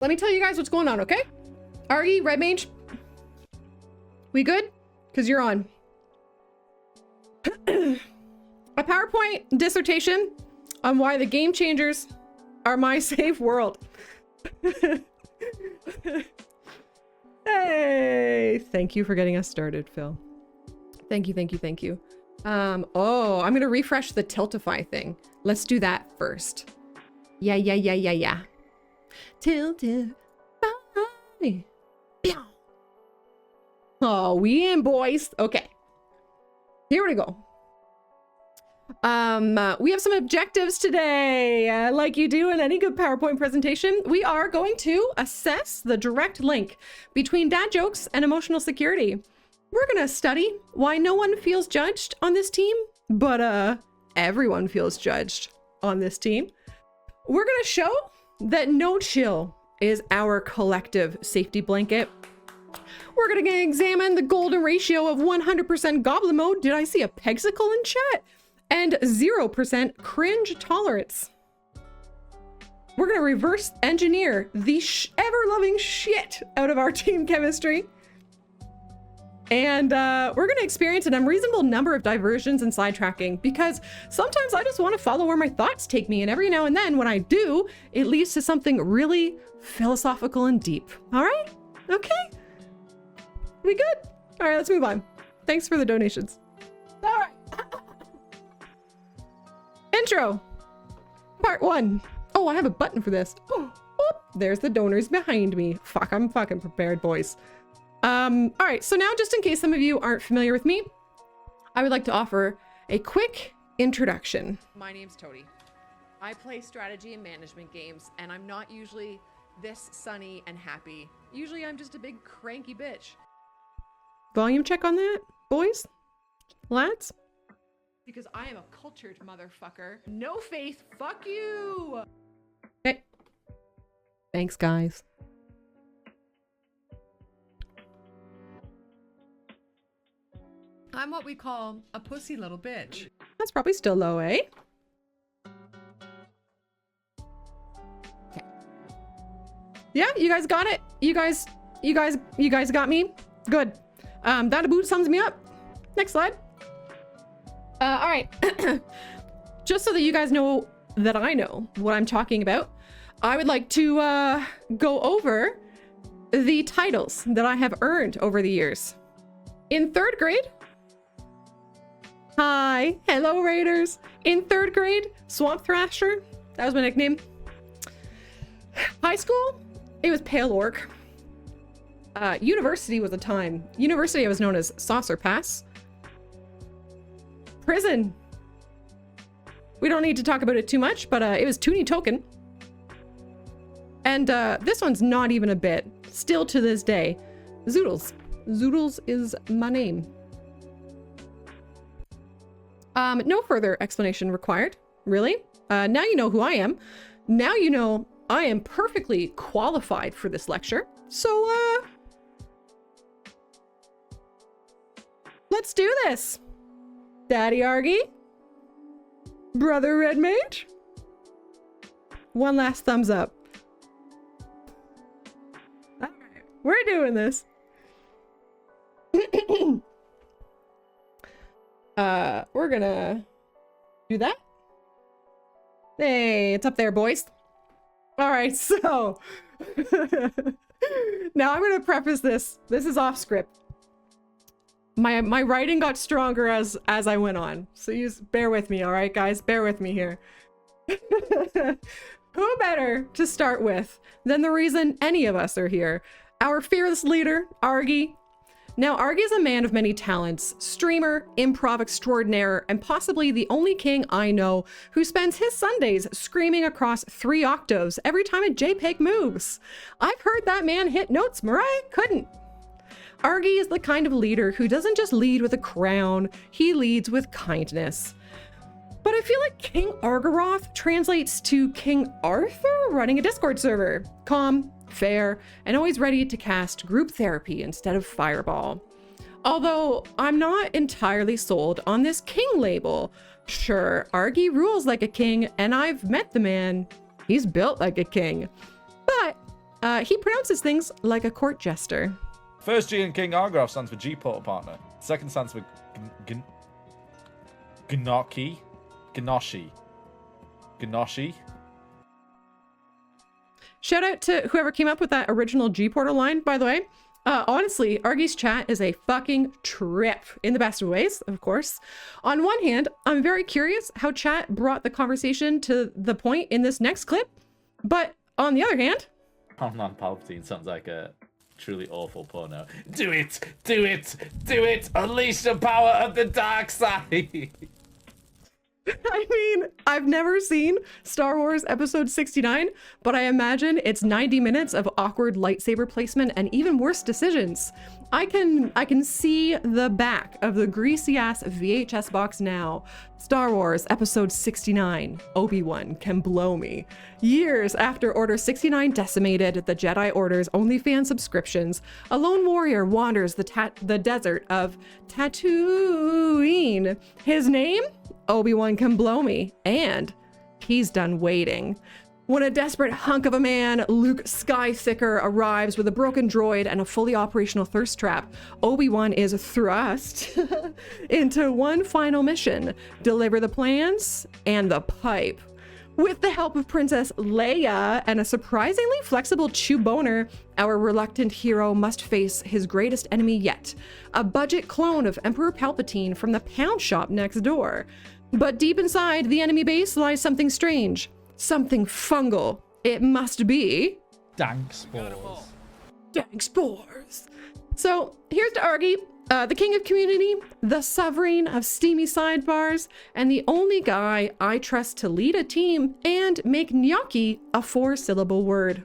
Let me tell you guys what's going on, okay? Argy, Red Mage, we good? Because you're on. A PowerPoint dissertation on why the game changers are my safe world. Hey, thank you for getting us started, Phil. Thank you, thank you, thank you. Oh, I'm gonna refresh the Tiltify thing. Let's do that first. Yeah. Tiltify. Oh, we in, boys. Okay. Here we go. We have some objectives today. Like you do in any good PowerPoint presentation, we are going to assess the direct link between dad jokes and emotional security. We're gonna study why no one feels judged on this team, but everyone feels judged on this team. We're gonna show that no chill is our collective safety blanket. We're gonna examine the golden ratio of 100% goblin mode. Did I see a pexicle in chat? And 0% cringe tolerance. We're gonna reverse engineer the ever-loving shit out of our team chemistry. And we're gonna experience an unreasonable number of diversions and sidetracking, because sometimes I just want to follow where my thoughts take me, and every now and then when I do, it leads to something really philosophical and deep. All right? Okay? We good? All right, let's move on. Thanks for the donations. All right. Intro. Part 1. Oh, I have a button for this. Oh, there's the donors behind me. Fuck, I'm fucking prepared, boys. All right, so now just in case some of you aren't familiar with me, I would like to offer a quick introduction. My name's Toadie. I play strategy and management games, and I'm not usually this sunny and happy. Usually I'm just a big cranky bitch. Volume check on that, boys? Lads? Because I am a cultured motherfucker. No faith, fuck you! Okay. Thanks, guys. I'm what we call a pussy little bitch. That's probably still low, eh? Okay. Yeah, you guys got it. You guys got me. Good. That about sums me up. Next slide. All right. Just so that you guys know that I know what I'm talking about, I would like to go over the titles that I have earned over the years. In 3rd grade, hi, hello Raiders. In 3rd grade, Swamp Thrasher, that was my nickname. High school, it was Pale Orc. University was a time. University, I was known as Saucer Pass. Prison. We don't need to talk about it too much, but it was Toonie Token. And this one's not even a bit. Still to this day. Zoodles. Zoodles is my name. No further explanation required, really. Now you know who I am. Now you know I am perfectly qualified for this lecture. So, let's do this. Daddy Argy. Brother Red Mage. One last thumbs up. All right, we're doing this. We're gonna do that. Hey, it's up there, boys. All right, so now I'm gonna preface this. This is off script. My writing got stronger as I went on, so you just bear with me, all right, guys? Bear with me here. Who better to start with than the reason any of us are here? Our fearless leader, Argy. Now, Argy is a man of many talents, streamer, improv extraordinaire, and possibly the only king I know who spends his Sundays screaming across 3 octaves every time a JPEG moves. I've heard that man hit notes Mariah couldn't. Argy is the kind of leader who doesn't just lead with a crown, he leads with kindness. But I feel like King Argaroth translates to King Arthur running a Discord server. Calm, fair, and always ready to cast group therapy instead of fireball. Although I'm not entirely sold on this king label. Sure, Argy rules like a king, and I've met the man. He's built like a king. But He pronounces things like a court jester. First G in King Argraf stands for G-Portal Partner. Second stands for Gnoshi. Shout out to whoever came up with that original G-Portal line, by the way. Honestly, Argy's chat is a fucking trip in the best of ways, of course. On one hand, I'm very curious how chat brought the conversation to the point in this next clip. But on the other hand... Homeland Palpatine sounds like a truly awful porno. Do it! Do it! Do it! Unleash the power of the dark side! I mean, I've never seen Star Wars Episode 69, but I imagine it's 90 minutes of awkward lightsaber placement and even worse decisions. I can see the back of the greasy-ass VHS box now. Star Wars Episode 69, Obi-Wan Can Blow Me. Years after Order 69 decimated the Jedi Order's OnlyFans subscriptions, a lone warrior wanders the desert of Tatooine. His name? Obi-Wan Can Blow Me, and he's done waiting. When a desperate hunk of a man, Luke Skythicker, arrives with a broken droid and a fully operational thirst trap, Obi-Wan is thrust into one final mission: deliver the plans and the pipe. With the help of Princess Leia and a surprisingly flexible Chew Boner, our reluctant hero must face his greatest enemy yet, a budget clone of Emperor Palpatine from the pound shop next door. But deep inside the enemy base lies something strange, something fungal. It must be... dank spores. Dank spores. So here's to Argy, the king of community, the sovereign of steamy sidebars, and the only guy I trust to lead a team and make gnocchi a 4-syllable word.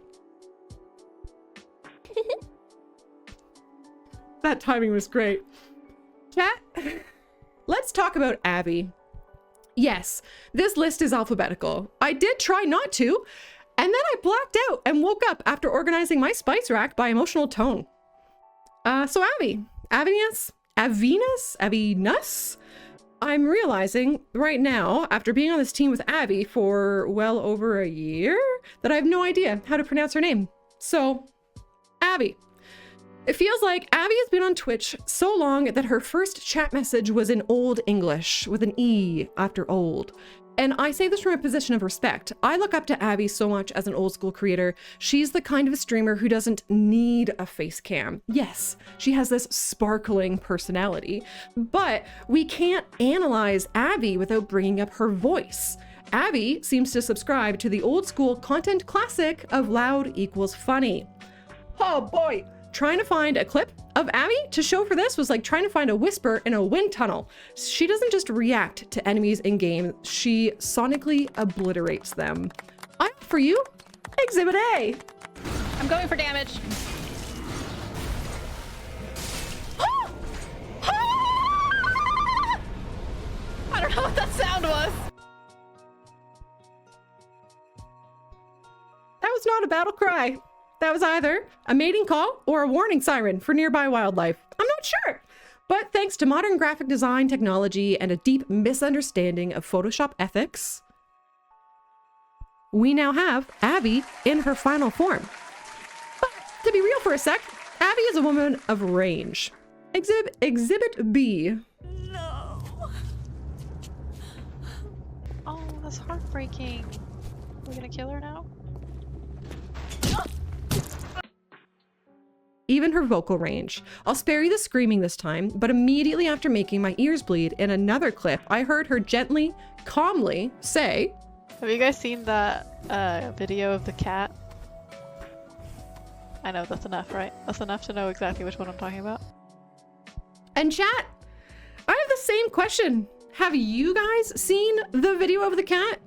That timing was great. Chat, let's talk about Abby. Yes, this list is alphabetical. I did try not to, and then I blacked out and woke up after organizing my spice rack by emotional tone. So Abby, Avinus? I'm realizing right now, after being on this team with Abby for well over a year, that I have no idea how to pronounce her name. So, Abby. It feels like Abby has been on Twitch so long that her first chat message was in Old English with an E after old. And I say this from a position of respect. I look up to Abby so much as an old school creator. She's the kind of a streamer who doesn't need a face cam. Yes, she has this sparkling personality, but we can't analyze Abby without bringing up her voice. Abby seems to subscribe to the old school content classic of loud equals funny. Oh boy. Trying to find a clip of Abby to show for this was like trying to find a whisper in a wind tunnel. She doesn't just react to enemies in game, she sonically obliterates them. I offer you Exhibit A. I'm going for damage. I don't know what that sound was. That was not a battle cry. That was either a mating call or a warning siren for nearby wildlife. I'm not sure. But thanks to modern graphic design technology and a deep misunderstanding of Photoshop ethics, we now have Abby in her final form. But to be real for a sec, Abby is a woman of range. Exhibit B. No. Oh, that's heartbreaking. Are we gonna kill her now? Even her vocal range. I'll spare you the screaming this time, but immediately after making my ears bleed in another clip, I heard her gently, calmly say, Have you guys seen that video of the cat? I know, that's enough, right? That's enough to know exactly which one I'm talking about. And chat, I have the same question. Have you guys seen the video of the cat?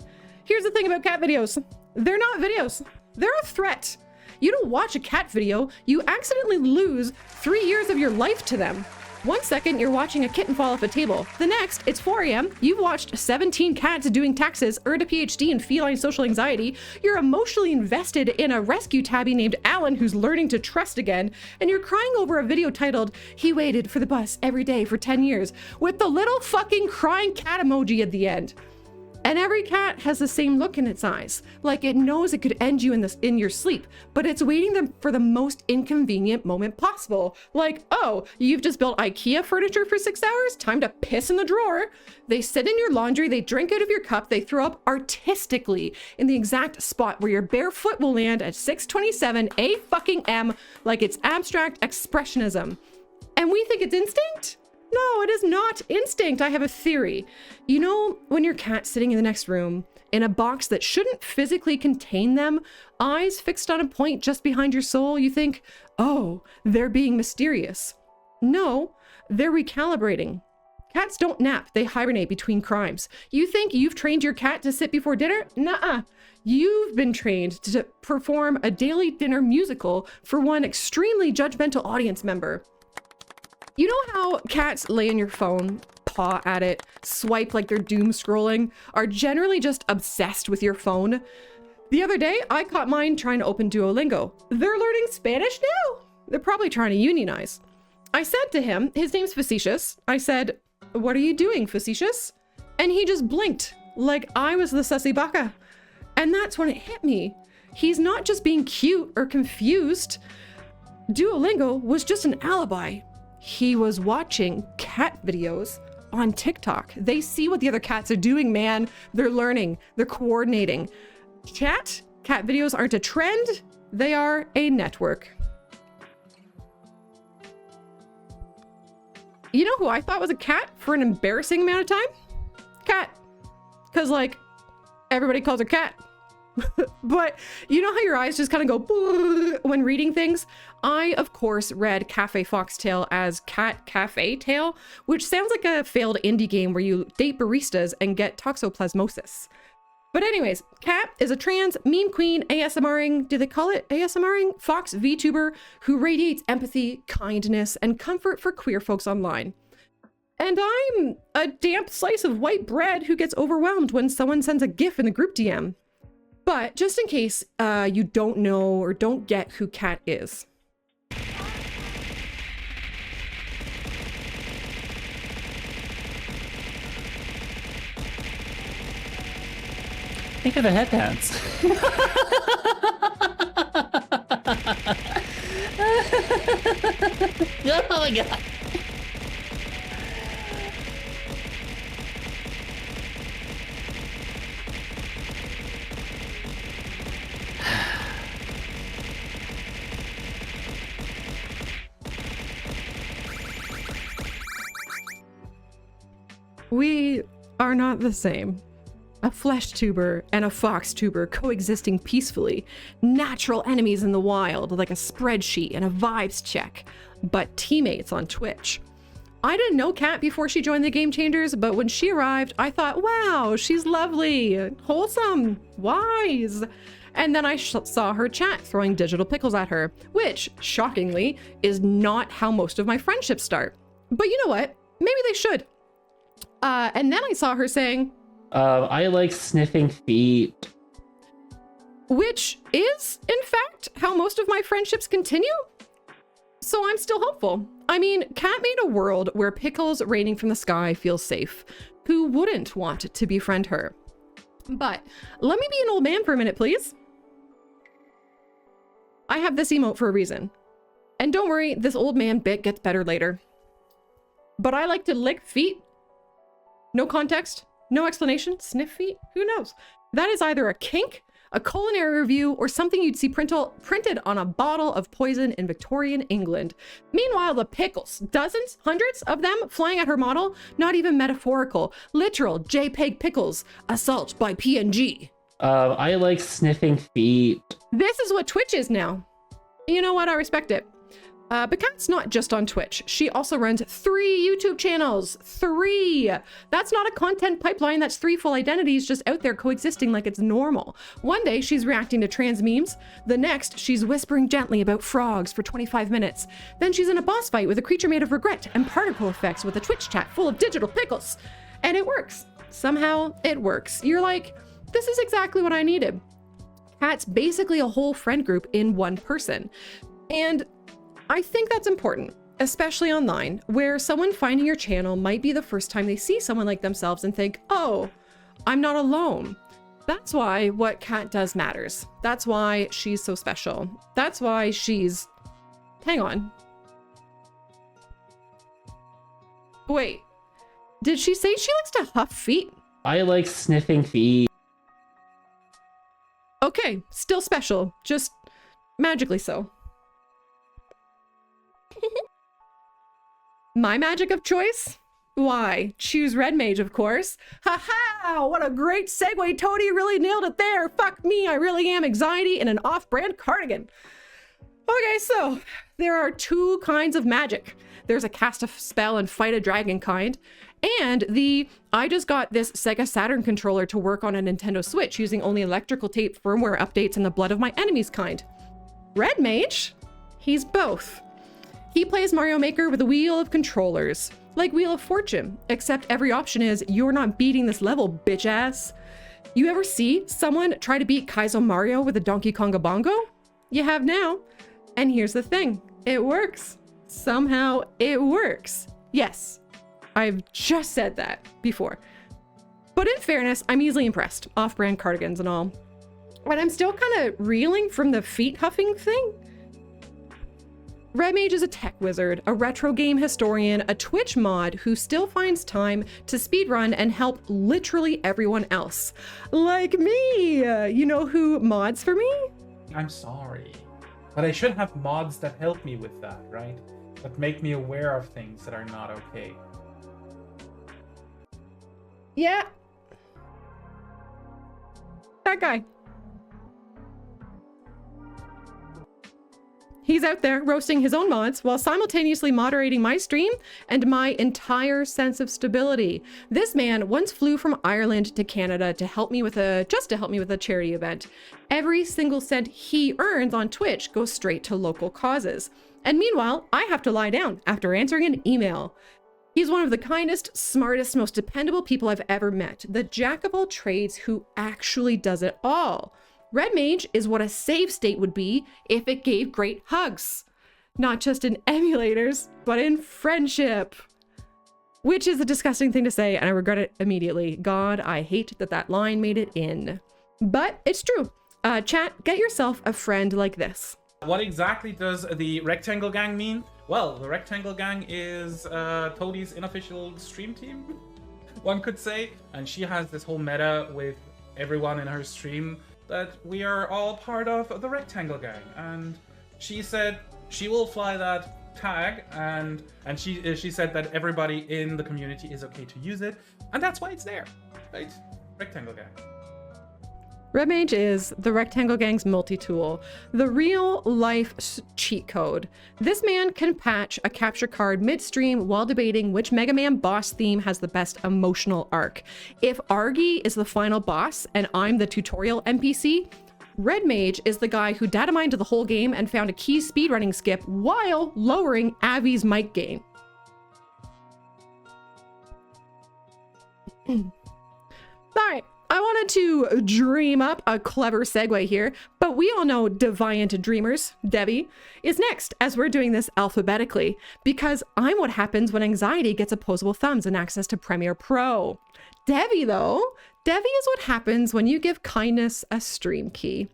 Here's the thing about cat videos. They're not videos. They're a threat. You don't watch a cat video, you accidentally lose 3 years of your life to them. 1 second, you're watching a kitten fall off a table. The next, it's 4 a.m., you've watched 17 cats doing taxes, earned a PhD in feline social anxiety, you're emotionally invested in a rescue tabby named Alan who's learning to trust again, and you're crying over a video titled, "He waited for the bus every day for 10 years, with the little fucking crying cat emoji at the end. And every cat has the same look in its eyes, like it knows it could end you in your sleep, but it's waiting for the most inconvenient moment possible. Like, oh, you've just built IKEA furniture for 6 hours? Time to piss in the drawer. They sit in your laundry, they drink out of your cup, they throw up artistically in the exact spot where your bare foot will land at 6:27 a.m. like it's abstract expressionism. And we think it's instinct? No, it is not instinct. I have a theory. You know, when your cat's sitting in the next room in a box that shouldn't physically contain them, eyes fixed on a point just behind your soul, you think, oh, they're being mysterious. No, they're recalibrating. Cats don't nap, they hibernate between crimes. You think you've trained your cat to sit before dinner? Nuh-uh. You've been trained to perform a daily dinner musical for one extremely judgmental audience member. You know how cats lay on your phone, paw at it, swipe like they're doom scrolling, are generally just obsessed with your phone? The other day, I caught mine trying to open Duolingo. They're learning Spanish now. They're probably trying to unionize. I said to him, his name's Facetious. I said, "What are you doing, Facetious?" And he just blinked like I was the sussy baka. And that's when it hit me. He's not just being cute or confused. Duolingo was just an alibi. He was watching cat videos on TikTok. They see what the other cats are doing, man. They're learning, they're coordinating. Cat videos aren't a trend, they are a network. You know who I thought was a cat for an embarrassing amount of time? Cat. Because, like, everybody calls her Cat. But you know how your eyes just kind of go when reading things? I, of course, read Cafe Foxtail as Cat Cafe Tail, which sounds like a failed indie game where you date baristas and get toxoplasmosis. But anyways, Cat is a trans meme queen ASMRing, do they call it ASMRing? Fox VTuber who radiates empathy, kindness, and comfort for queer folks online. And I'm a damp slice of white bread who gets overwhelmed when someone sends a GIF in the group DM. But just in case you don't know or don't get who Cat is. Think of the head dance. Oh my god. We are not the same. A flesh tuber and a fox tuber coexisting peacefully, natural enemies in the wild like a spreadsheet and a vibes check, but teammates on Twitch. I didn't know Cat before she joined the Game Changers, but when she arrived, I thought, wow, she's lovely, wholesome, wise. And then I saw her chat throwing digital pickles at her, which, shockingly, is not how most of my friendships start. But you know what? Maybe they should. And then I saw her saying, I like sniffing feet. which is, in fact, how most of my friendships continue. So I'm still hopeful. I mean, Cat made a world where pickles raining from the sky feels safe. Who wouldn't want to befriend her? But let me be an old man for a minute, please. I have this emote for a reason. And don't worry, this old man bit gets better later. But I like to lick feet. No context, no explanation, sniff feet, who knows? That is either a kink, a culinary review, or something you'd see printed on a bottle of poison in Victorian England. Meanwhile, the pickles, dozens, hundreds of them flying at her model, not even metaphorical, literal JPEG pickles, assault by PNG. I like sniffing feet. This is what Twitch is now. You know what? I respect it. But Cat's not just on Twitch. She also runs 3 YouTube channels. 3! That's not a content pipeline. That's 3 full identities just out there coexisting like it's normal. One day, she's reacting to trans memes. The next, she's whispering gently about frogs for 25 minutes. Then she's in a boss fight with a creature made of regret and particle effects with a Twitch chat full of digital pickles. And it works. Somehow, it works. You're like, this is exactly what I needed. Cat's basically a whole friend group in one person. And I think that's important, especially online, where someone finding your channel might be the first time they see someone like themselves and think, oh, I'm not alone. That's why what Kat does matters. That's why she's so special. That's why she's... Hang on. Wait. Did she say she likes to huff feet? I like sniffing feet. Okay, still special. Just magically so. My magic of choice? Why, choose Red Mage, of course. Ha-ha! What a great segue, Toadie! Really nailed it there! Fuck me, I really am anxiety in an off-brand cardigan. Okay, so there are two kinds of magic. There's a cast a spell and fight a dragon kind, and the I just got this Sega Saturn controller to work on a Nintendo Switch using only electrical tape firmware updates and the blood of my enemies kind. Red Mage? He's both. He plays Mario Maker with a wheel of controllers, like Wheel of Fortune, except every option is, you're not beating this level, bitch ass. You ever see someone try to beat Kaizo Mario with a Donkey Konga Bongo? You have now. And here's the thing, it works. Somehow it works. Yes, I've just said that before. But in fairness, I'm easily impressed, off-brand cardigans and all. But I'm still kind of reeling from the feet huffing thing. Red Mage is a tech wizard, a retro game historian, a Twitch mod who still finds time to speedrun and help literally everyone else. Like me! You know who mods for me? I'm sorry, but I should have mods that help me with that, right? That make me aware of things that are not okay. Yeah. That guy. He's out there roasting his own mods while simultaneously moderating my stream and my entire sense of stability. This man once flew from Ireland to Canada to help me with a charity event. Every single cent he earns on Twitch goes straight to local causes. And meanwhile, I have to lie down after answering an email. He's one of the kindest, smartest, most dependable people I've ever met. The jack of all trades who actually does it all. Red Mage is what a save state would be if it gave great hugs. Not just in emulators, but in friendship. Which is a disgusting thing to say, and I regret it immediately. God, I hate that that line made it in. But it's true. Chat, get yourself a friend like this. What exactly does the Rectangle Gang mean? Well, the Rectangle Gang is Toadie's unofficial stream team, one could say. And she has this whole meta with everyone in her stream that we are all part of the Rectangle Gang, and she said she will fly that tag, and she said that everybody in the community is okay to use it, and that's why it's there, right? Rectangle Gang. Red Mage is the Rectangle Gang's multi-tool, the real-life cheat code. This man can patch a capture card mid-stream while debating which Mega Man boss theme has the best emotional arc. If Argy is the final boss and I'm the tutorial NPC, Red Mage is the guy who data mined the whole game and found a key speedrunning skip while lowering Avi's mic gain. Alright. I wanted to dream up a clever segue here, but we all know Deviant Dreamers, Devi, is next as we're doing this alphabetically, because I'm what happens when anxiety gets opposable thumbs and access to Premiere Pro. Devi, though, Devi is what happens when you give kindness a stream key.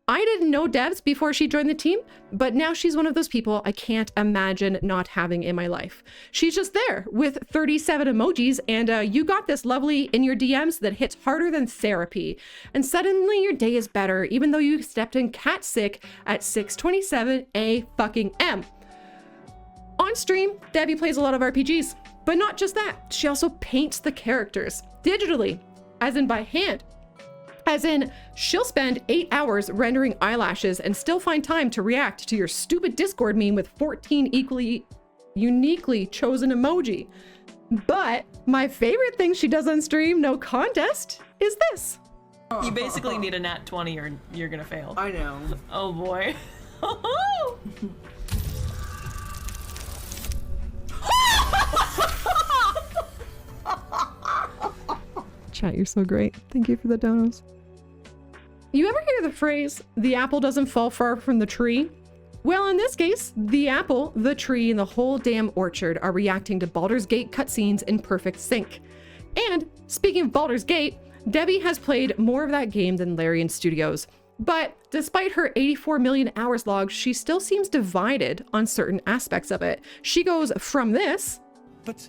I didn't know Devs before she joined the team, but now she's one of those people I can't imagine not having in my life. She's just there with 37 emojis, and you got this lovely in your DMs that hits harder than therapy. And suddenly your day is better, even though you stepped in cat sick at 6:27 a.m. On stream, Debbie plays a lot of RPGs, but not just that. She also paints the characters digitally, as in by hand. As in, she'll spend 8 hours rendering eyelashes and still find time to react to your stupid Discord meme with 14 equally uniquely chosen emoji. But my favorite thing she does on stream, no contest, is this. You basically need a nat 20 or you're gonna fail. I know. Oh boy. Chat, you're so great. Thank you for the donos. You ever hear the phrase, the apple doesn't fall far from the tree? Well, in this case, the apple, the tree, and the whole damn orchard are reacting to Baldur's Gate cutscenes in perfect sync. And speaking of Baldur's Gate, Debbie has played more of that game than Larian Studios, but despite her 84 million hours logged, she still seems divided on certain aspects of it. She goes from this. But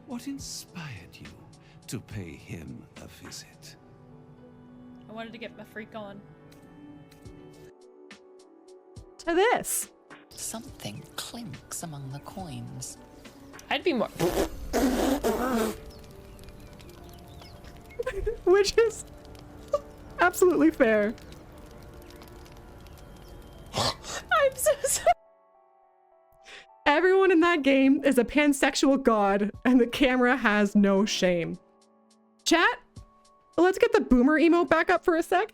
what inspired you to pay him a visit? I wanted to get my freak on. To this. Something clinks among the coins. I'd be more. Which is absolutely fair. I'm so sorry. Everyone in that game is a pansexual god, and the camera has no shame. Chat, let's get the boomer emote back up for a sec.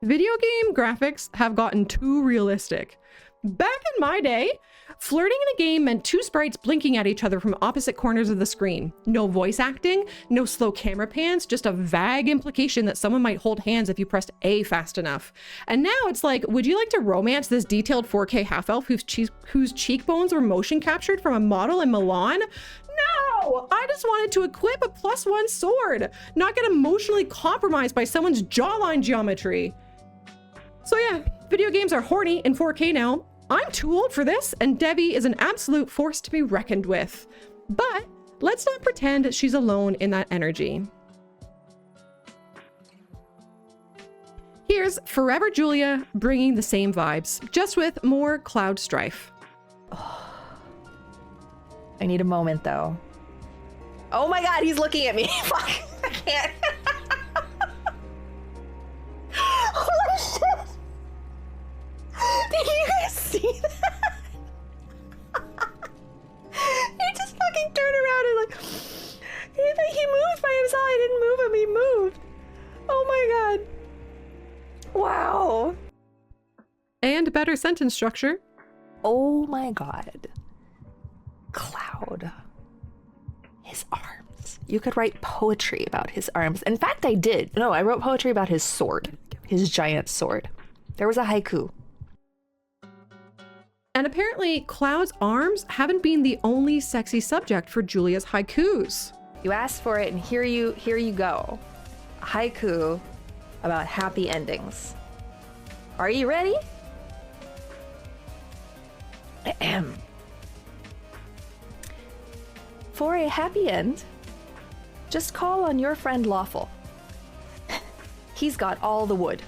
Video game graphics have gotten too realistic. Back in my day, flirting in a game meant two sprites blinking at each other from opposite corners of the screen. No voice acting, no slow camera pans, just a vague implication that someone might hold hands if you pressed A fast enough. And now it's like, would you like to romance this detailed 4K half-elf whose cheekbones were motion captured from a model in Milan? No! I just wanted to equip a +1 sword, not get emotionally compromised by someone's jawline geometry. So yeah, video games are horny in 4K now. I'm too old for this, and Debbie is an absolute force to be reckoned with. But let's not pretend she's alone in that energy. Here's Forever Julia bringing the same vibes, just with more Cloud strife. I need a moment though. Oh my god, he's looking at me. Fuck, I can't. Holy shit. Did you guys see that? He just fucking turned around and like, he moved by himself. I didn't move him, he moved. Oh my god. Wow. And better sentence structure. Oh my god. Cloud. His arms. You could write poetry about his arms. In fact, I did. No, I wrote poetry about his sword. His giant sword. There was a haiku. And apparently, Cloud's arms haven't been the only sexy subject for Julia's haikus. You asked for it, and here you go. A haiku about happy endings. Are you ready? Ahem. For a happy end, just call on your friend Lawful. He's got all the wood.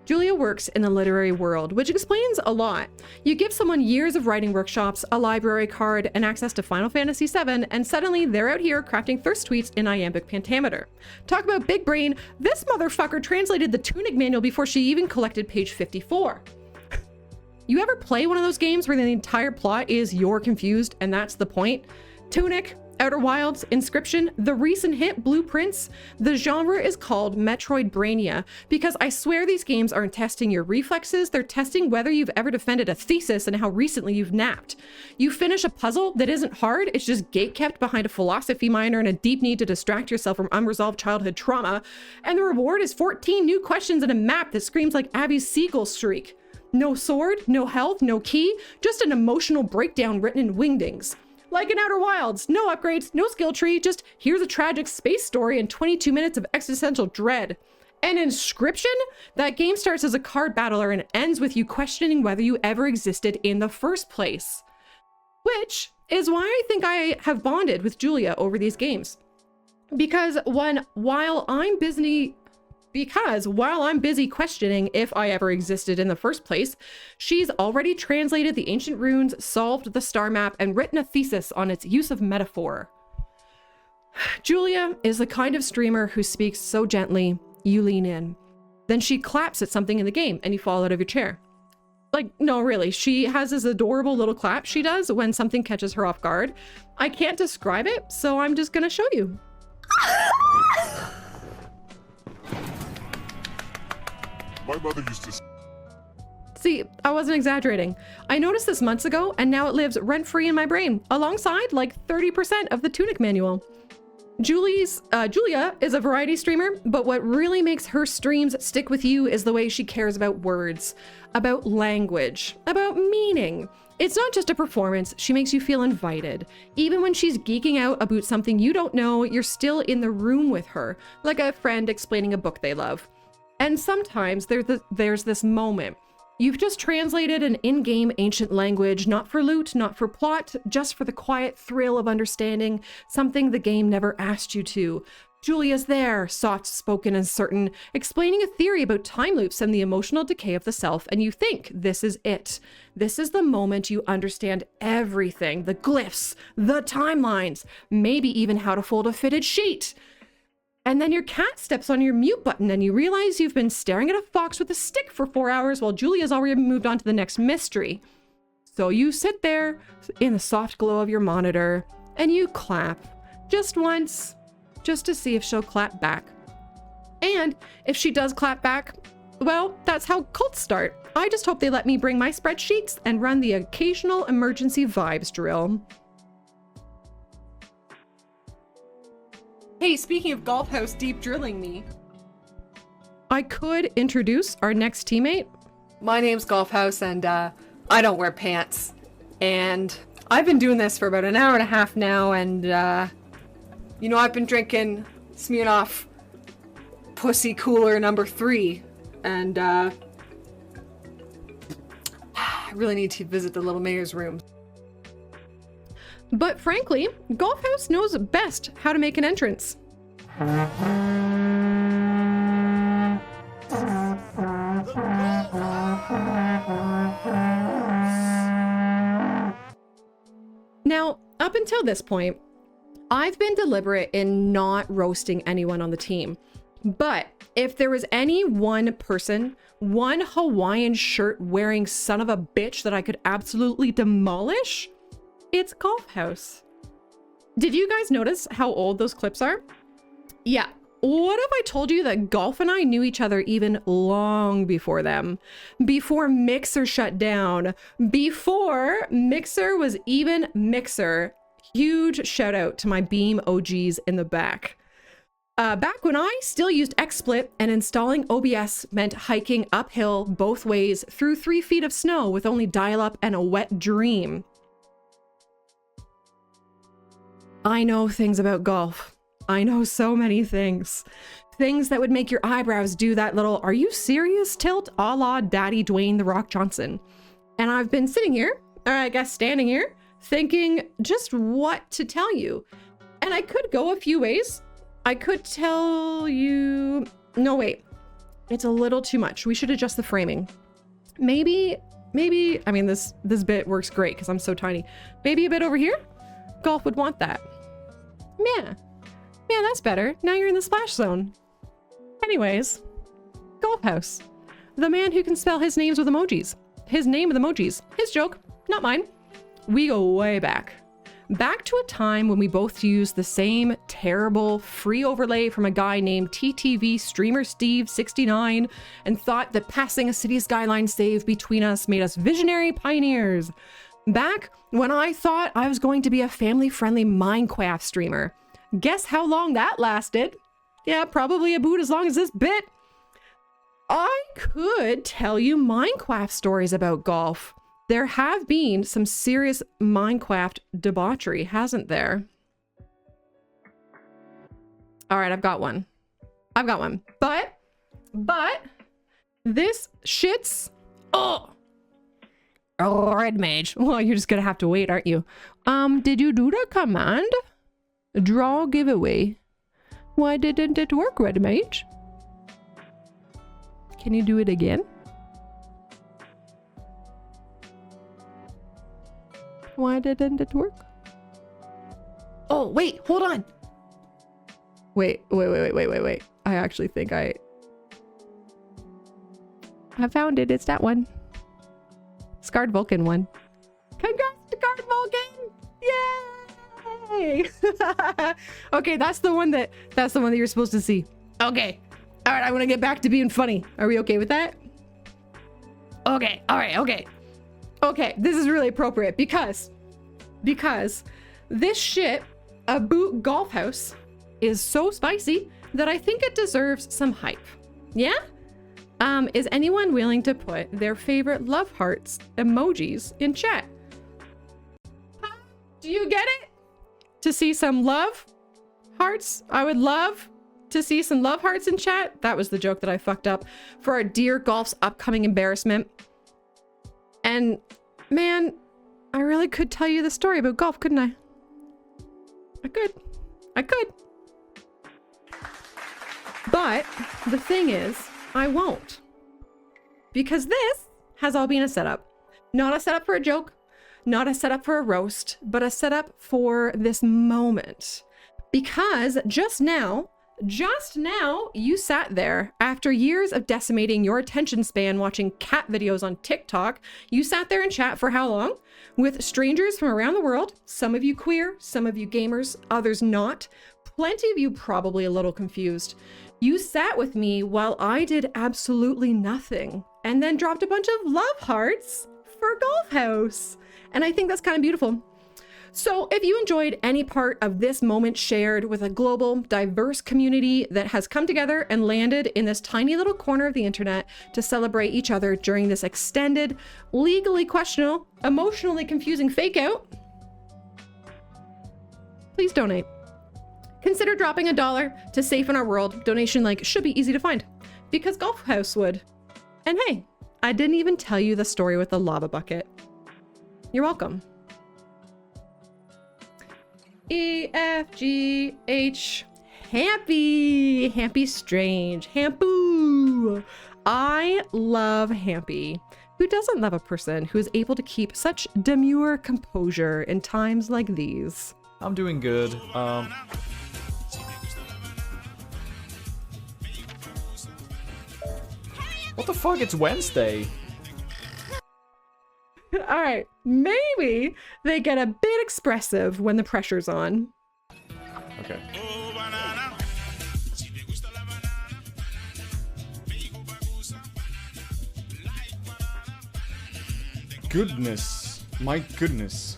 Julia works in the literary world, which explains a lot. You give someone years of writing workshops, a library card, and access to Final Fantasy VII, and suddenly they're out here crafting thirst tweets in iambic pentameter. Talk about big brain, this motherfucker translated the Tunic manual before she even collected page 54. You ever play one of those games where the entire plot is you're confused and that's the point? Tunic, Outer Wilds, Inscription, the recent hit Blueprints. The genre is called Metroidvania because I swear these games aren't testing your reflexes, they're testing whether you've ever defended a thesis and how recently you've napped. You finish a puzzle that isn't hard, it's just gatekept behind a philosophy minor and a deep need to distract yourself from unresolved childhood trauma, and the reward is 14 new questions and a map that screams like Abby's seagull streak. No sword, no health, no key, just an emotional breakdown written in wingdings. Like in Outer Wilds, no upgrades, no skill tree, just here's a tragic space story and 22 minutes of existential dread. And Inscription? That game starts as a card battler and ends with you questioning whether you ever existed in the first place. Which is why I think I have bonded with Julia over these games. Because while I'm busy questioning if I ever existed in the first place, she's already translated the ancient runes, solved the star map, and written a thesis on its use of metaphor. Julia is the kind of streamer who speaks so gently, you lean in. Then she claps at something in the game and you fall out of your chair. Like, no, really, she has this adorable little clap she does when something catches her off guard. I can't describe it, so I'm just gonna show you. My mother used to... See, I wasn't exaggerating. I noticed this months ago, and now it lives rent-free in my brain, alongside like 30% of the Tunic manual. Julia is a variety streamer, but what really makes her streams stick with you is the way she cares about words, about language, about meaning. It's not just a performance, she makes you feel invited. Even when she's geeking out about something you don't know, you're still in the room with her, like a friend explaining a book they love. And sometimes there's this moment. You've just translated an in-game ancient language, not for loot, not for plot, just for the quiet thrill of understanding something the game never asked you to. Julia's there, soft-spoken and certain, explaining a theory about time loops and the emotional decay of the self, and you think this is it. This is the moment you understand everything, the glyphs, the timelines, maybe even how to fold a fitted sheet. And then your cat steps on your mute button and you realize you've been staring at a fox with a stick for 4 hours while Julia's already moved on to the next mystery. So you sit there in the soft glow of your monitor and you clap just once, just to see if she'll clap back. And if she does clap back, well, that's how cults start. I just hope they let me bring my spreadsheets and run the occasional emergency vibes drill. Hey, speaking of Golf House deep drilling me, I could introduce our next teammate. My name's Golf House, and I don't wear pants. And I've been doing this for about an hour and a half now, and you know, I've been drinking Smirnoff Pussy Cooler number 3, and I really need to visit the little mayor's room. But frankly, Golf House knows best how to make an entrance. Now, up until this point, I've been deliberate in not roasting anyone on the team. But if there was any one person, one Hawaiian shirt wearing son of a bitch that I could absolutely demolish, it's Golf House. Did you guys notice how old those clips are? Yeah. What if I told you that Golf and I knew each other even long before them? Before Mixer shut down. Before Mixer was even Mixer. Huge shout out to my Beam OGs in the back. Back when I still used XSplit and installing OBS meant hiking uphill both ways through 3 feet of snow with only dial-up and a wet dream. I know things about golf. I know so many things. Things that would make your eyebrows do that little, are you serious tilt a la Daddy Dwayne The Rock Johnson. And I've been sitting here, or I guess standing here, thinking just what to tell you. And I could go a few ways. I could tell you, no wait, it's a little too much. We should adjust the framing. Maybe, I mean, this bit works great because I'm so tiny. Maybe a bit over here? Golf would want that. Yeah, that's better. Now you're in the splash zone. Anyways, Golf House. The man who can spell his names with emojis. His name with emojis. His joke, not mine. We go way back. Back to a time when we both used the same terrible free overlay from a guy named TTV Streamer Steve 69 and thought that passing a city skyline save between us made us visionary pioneers. Back when I thought I was going to be a family-friendly Minecraft streamer. Guess how long that lasted? Yeah, probably about as long as this bit. I could tell you Minecraft stories about golf. There have been some serious Minecraft debauchery, hasn't there? All right, I've got one. But this shits. Oh, red mage. Well, you're just gonna have to wait, aren't you? Did you do the command? Draw giveaway. Why didn't it work, red mage? Can you do it again? Why didn't it work? Oh, wait, hold on. Wait. I actually think I found it. It's that one. Scarred Vulcan one. Congrats to Scarred Vulcan! Yay! Okay, that's the one that you're supposed to see. Okay. All right, I'm gonna get back to being funny. Are we okay with that? Okay. All right. Okay. Okay, this is really appropriate because this shit about Golf House is so spicy that I think it deserves some hype. Yeah? Is anyone willing to put their favorite love hearts emojis in chat? Do you get it? To see some love hearts? I would love to see some love hearts in chat. That was the joke that I fucked up for our dear Golf's upcoming embarrassment. And man, I really could tell you the story about Golf, couldn't I? I could. But the thing is, I won't. Because this has all been a setup. Not a setup for a joke, not a setup for a roast, but a setup for this moment. Because just now, you sat there after years of decimating your attention span watching cat videos on TikTok. You sat there and chat for how long? With strangers from around the world, some of you queer, some of you gamers, others not. Plenty of you probably a little confused. You sat with me while I did absolutely nothing and then dropped a bunch of love hearts for Golf House. And I think that's kind of beautiful. So if you enjoyed any part of this moment shared with a global, diverse community that has come together and landed in this tiny little corner of the internet to celebrate each other during this extended, legally questionable, emotionally confusing fake out, please donate. Consider dropping $1 to Safe in Our World. Donation link should be easy to find because Golf House would. And hey, I didn't even tell you the story with the lava bucket. You're welcome. E, F, G, H, Hampy. Hampy Strange. Hampoo. I love Hampy. Who doesn't love a person who is able to keep such demure composure in times like these? I'm doing good. What the fuck? It's Wednesday. All right, maybe they get a bit expressive when the pressure's on. Okay. Goodness. My goodness.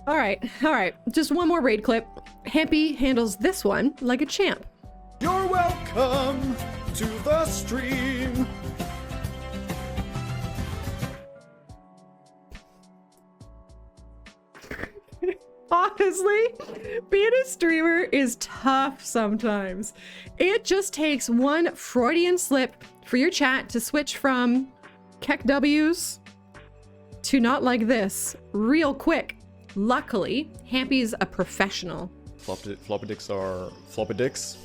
All right. Just one more raid clip. Hampy handles this one like a champ. You're welcome to the stream. Honestly, being a streamer is tough sometimes. It just takes one Freudian slip for your chat to switch from Keck W's to not like this real quick. Luckily, Hampy's a professional. Floppy dicks are floppy dicks.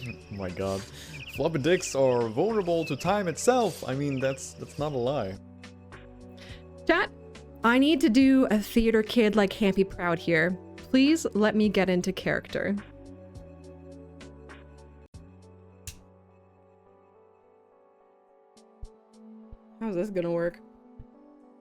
Oh my god. Floppy dicks are vulnerable to time itself. I mean, that's not a lie. Chat, I need to do a theater kid like Hampy proud here. Please let me get into character. How's this gonna work?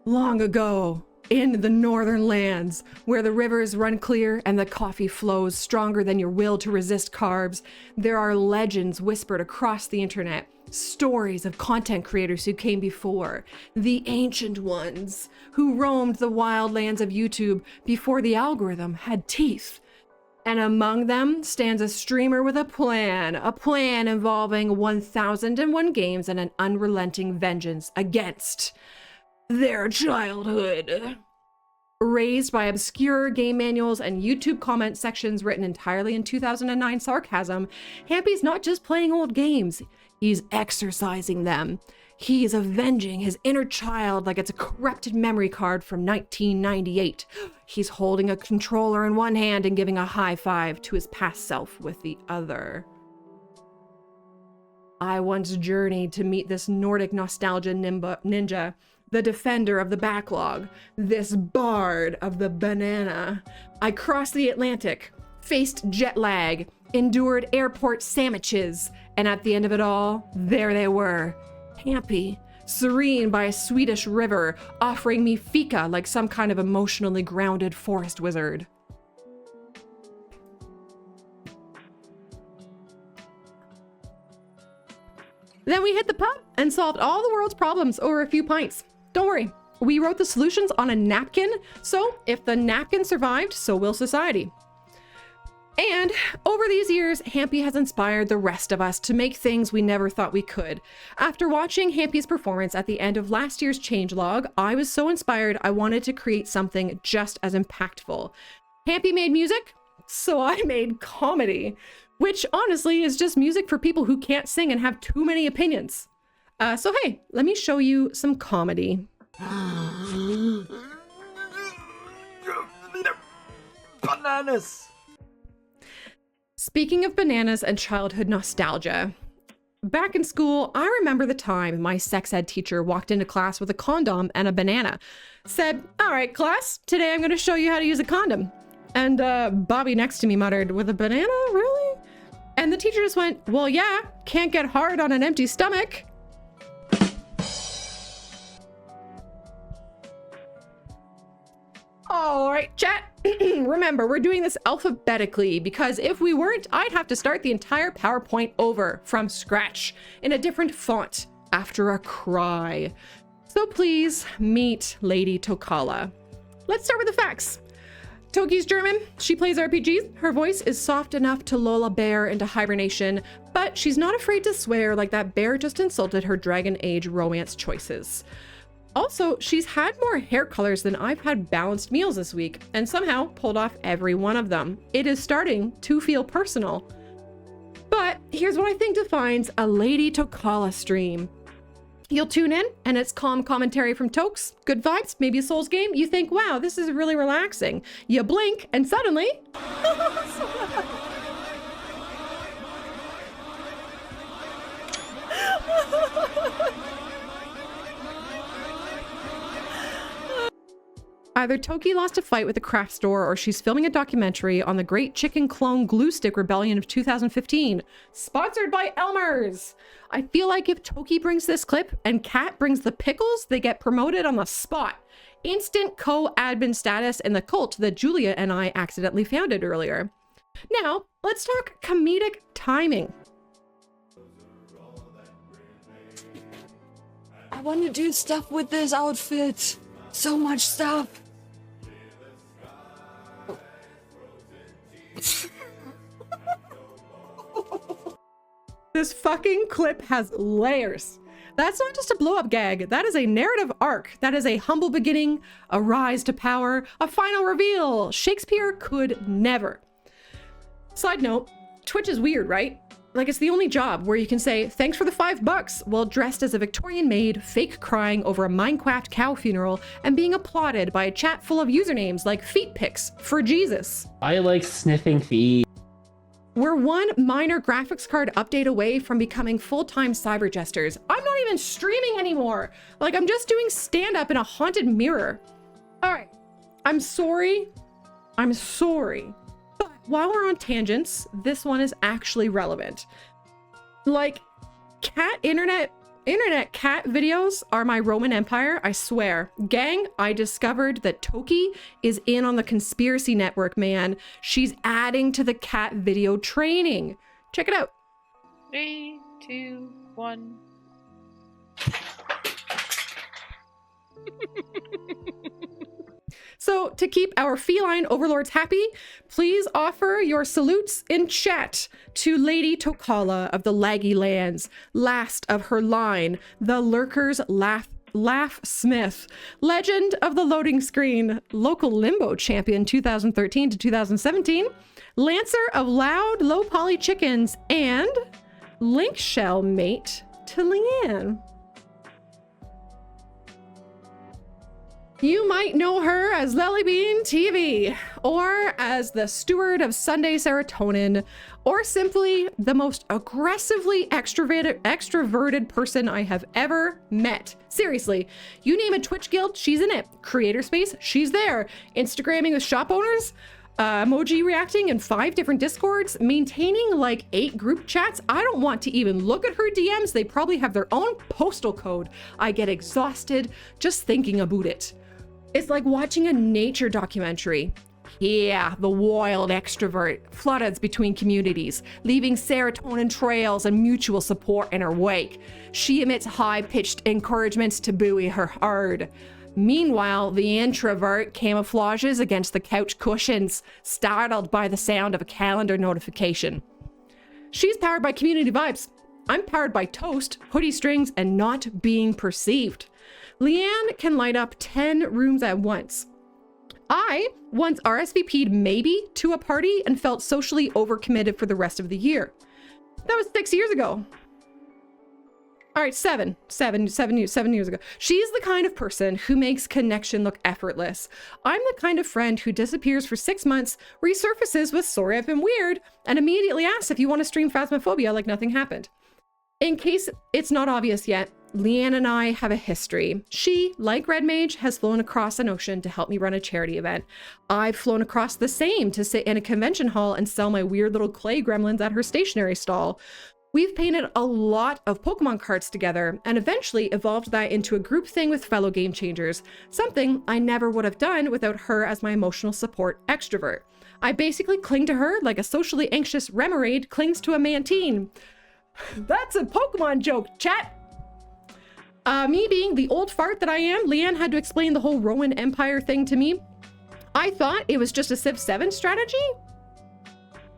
Long ago, in the northern lands, where the rivers run clear and the coffee flows stronger than your will to resist carbs, there are legends whispered across the internet, stories of content creators who came before, the ancient ones who roamed the wild lands of YouTube before the algorithm had teeth. And among them stands a streamer with a plan involving 1001 games and an unrelenting vengeance against their childhood. Raised by obscure game manuals and YouTube comment sections written entirely in 2009 sarcasm, Hampy's not just playing old games, he's exercising them. He's avenging his inner child like it's a corrupted memory card from 1998. He's holding a controller in one hand and giving a high five to his past self with the other. I once journeyed to meet this Nordic nostalgia ninja, the defender of the backlog, this bard of the banana. I crossed the Atlantic, faced jet lag, endured airport sandwiches, and at the end of it all, there they were, Hampy, serene by a Swedish river, offering me fika like some kind of emotionally grounded forest wizard. Then we hit the pub and solved all the world's problems over a few pints. Don't worry, we wrote the solutions on a napkin, so if the napkin survived, so will society. And over these years, Hampy has inspired the rest of us to make things we never thought we could. After watching Hampy's performance at the end of last year's changelog, I was so inspired I wanted to create something just as impactful. Hampy made music, so I made comedy, which honestly is just music for people who can't sing and have too many opinions. So hey, let me show you some comedy. Bananas! Speaking of bananas and childhood nostalgia, back in school, I remember the time my sex ed teacher walked into class with a condom and a banana. Said, "All right, class, today I'm going to show you how to use a condom." And Bobby next to me muttered, "With a banana, really?" And the teacher just went, "Well, yeah, can't get hard on an empty stomach." All right, chat. Remember, we're doing this alphabetically because if we weren't, I'd have to start the entire PowerPoint over from scratch in a different font after a cry. So please meet Lady Tokala. Let's start with the facts. Toki's German. She plays RPGs. Her voice is soft enough to lull a bear into hibernation, but she's not afraid to swear like that bear just insulted her Dragon Age romance choices. Also, she's had more hair colors than I've had balanced meals this week, and somehow pulled off every one of them. It is starting to feel personal. But here's what I think defines a Lady Tokala stream. You'll tune in, and it's calm commentary from Tokes, good vibes, maybe a Souls game. You think, wow, this is really relaxing. You blink, and suddenly... Either Toki lost a fight with a craft store or she's filming a documentary on the Great Chicken Clone Glue Stick Rebellion of 2015. Sponsored by Elmer's! I feel like if Toki brings this clip and Kat brings the pickles, they get promoted on the spot. Instant co-admin status in the cult that Julia and I accidentally founded earlier. Now, let's talk comedic timing. I want to do stuff with this outfit. So much stuff. This fucking clip has layers. That's not just a blow-up gag. That is a narrative arc. That is a humble beginning, a rise to power, a final reveal. Shakespeare could never. Side note, Twitch is weird, right? Like, it's the only job where you can say, "Thanks for the $5," while dressed as a Victorian maid, fake crying over a Minecraft cow funeral, and being applauded by a chat full of usernames like feet pics for Jesus. I like sniffing feet. We're one minor graphics card update away from becoming full-time cyber jesters. I'm not even streaming anymore. Like, I'm just doing stand-up in a haunted mirror. All right, I'm sorry. But while we're on tangents, this one is actually relevant. Like, internet cat videos are my Roman Empire, I swear. Gang, I discovered that Toki is in on the conspiracy network, man. She's adding to the cat video training. Check it out. 3, 2, 1. So to keep our feline overlords happy, please offer your salutes in chat to Lady Tokala of the Laggy Lands, last of her line, the Lurker's Laugh Smith, legend of the loading screen, local limbo champion 2013 to 2017, lancer of loud low poly chickens, and link shell mate to Leanne. You might know her as Lelybean TV, or as the steward of Sunday Serotonin, or simply the most aggressively extroverted person I have ever met. Seriously, you name a Twitch guild, she's in it. Creator space, she's there. Instagramming with shop owners, emoji reacting in 5 different discords, maintaining like 8 group chats. I don't want to even look at her DMs. They probably have their own postal code. I get exhausted just thinking about it. It's like watching a nature documentary. Yeah, the wild extrovert floods between communities, leaving serotonin trails and mutual support in her wake. She emits high-pitched encouragements to buoy her herd. Meanwhile, the introvert camouflages against the couch cushions, startled by the sound of a calendar notification. She's powered by community vibes. I'm powered by toast, hoodie strings, and not being perceived. Leanne can light up 10 rooms at once. I once RSVP'd maybe to a party and felt socially overcommitted for the rest of the year. That was 6 years ago. All right, seven years ago. She's the kind of person who makes connection look effortless. I'm the kind of friend who disappears for 6 months, resurfaces with "sorry, I've been weird," and immediately asks if you want to stream Phasmophobia like nothing happened. In case it's not obvious yet, Leanne and I have a history. She, like Red Mage, has flown across an ocean to help me run a charity event. I've flown across the same to sit in a convention hall and sell my weird little clay gremlins at her stationery stall. We've painted a lot of Pokemon cards together and eventually evolved that into a group thing with fellow game changers, something I never would have done without her as my emotional support extrovert. I basically cling to her like a socially anxious Remoraid clings to a Mantine. That's a Pokemon joke, chat! Me being the old fart that I am, Leanne had to explain the whole Roman Empire thing to me. I thought it was just a Civ 7 strategy.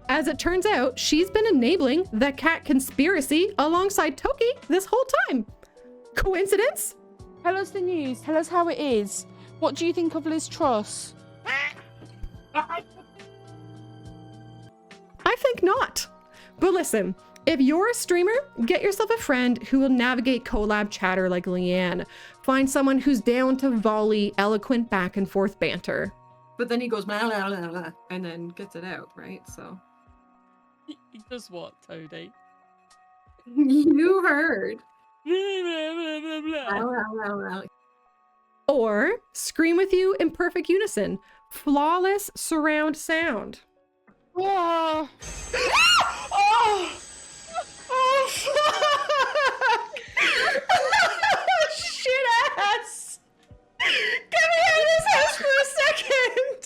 As it turns out, she's been enabling the cat conspiracy alongside Toki this whole time. Coincidence? Tell us the news. Tell us how it is. What do you think of Liz Truss? I think not. But listen, if you're a streamer, get yourself a friend who will navigate collab chatter like Leanne. Find someone who's down to volley eloquent back and forth banter. But then he goes blah, blah, blah, blah, and then gets it out, right? So He does what, Toadie? you heard. Or scream with you in perfect unison. Flawless surround sound. Oh, Oh, fuck! Shit ass! Get me out of this house for a second!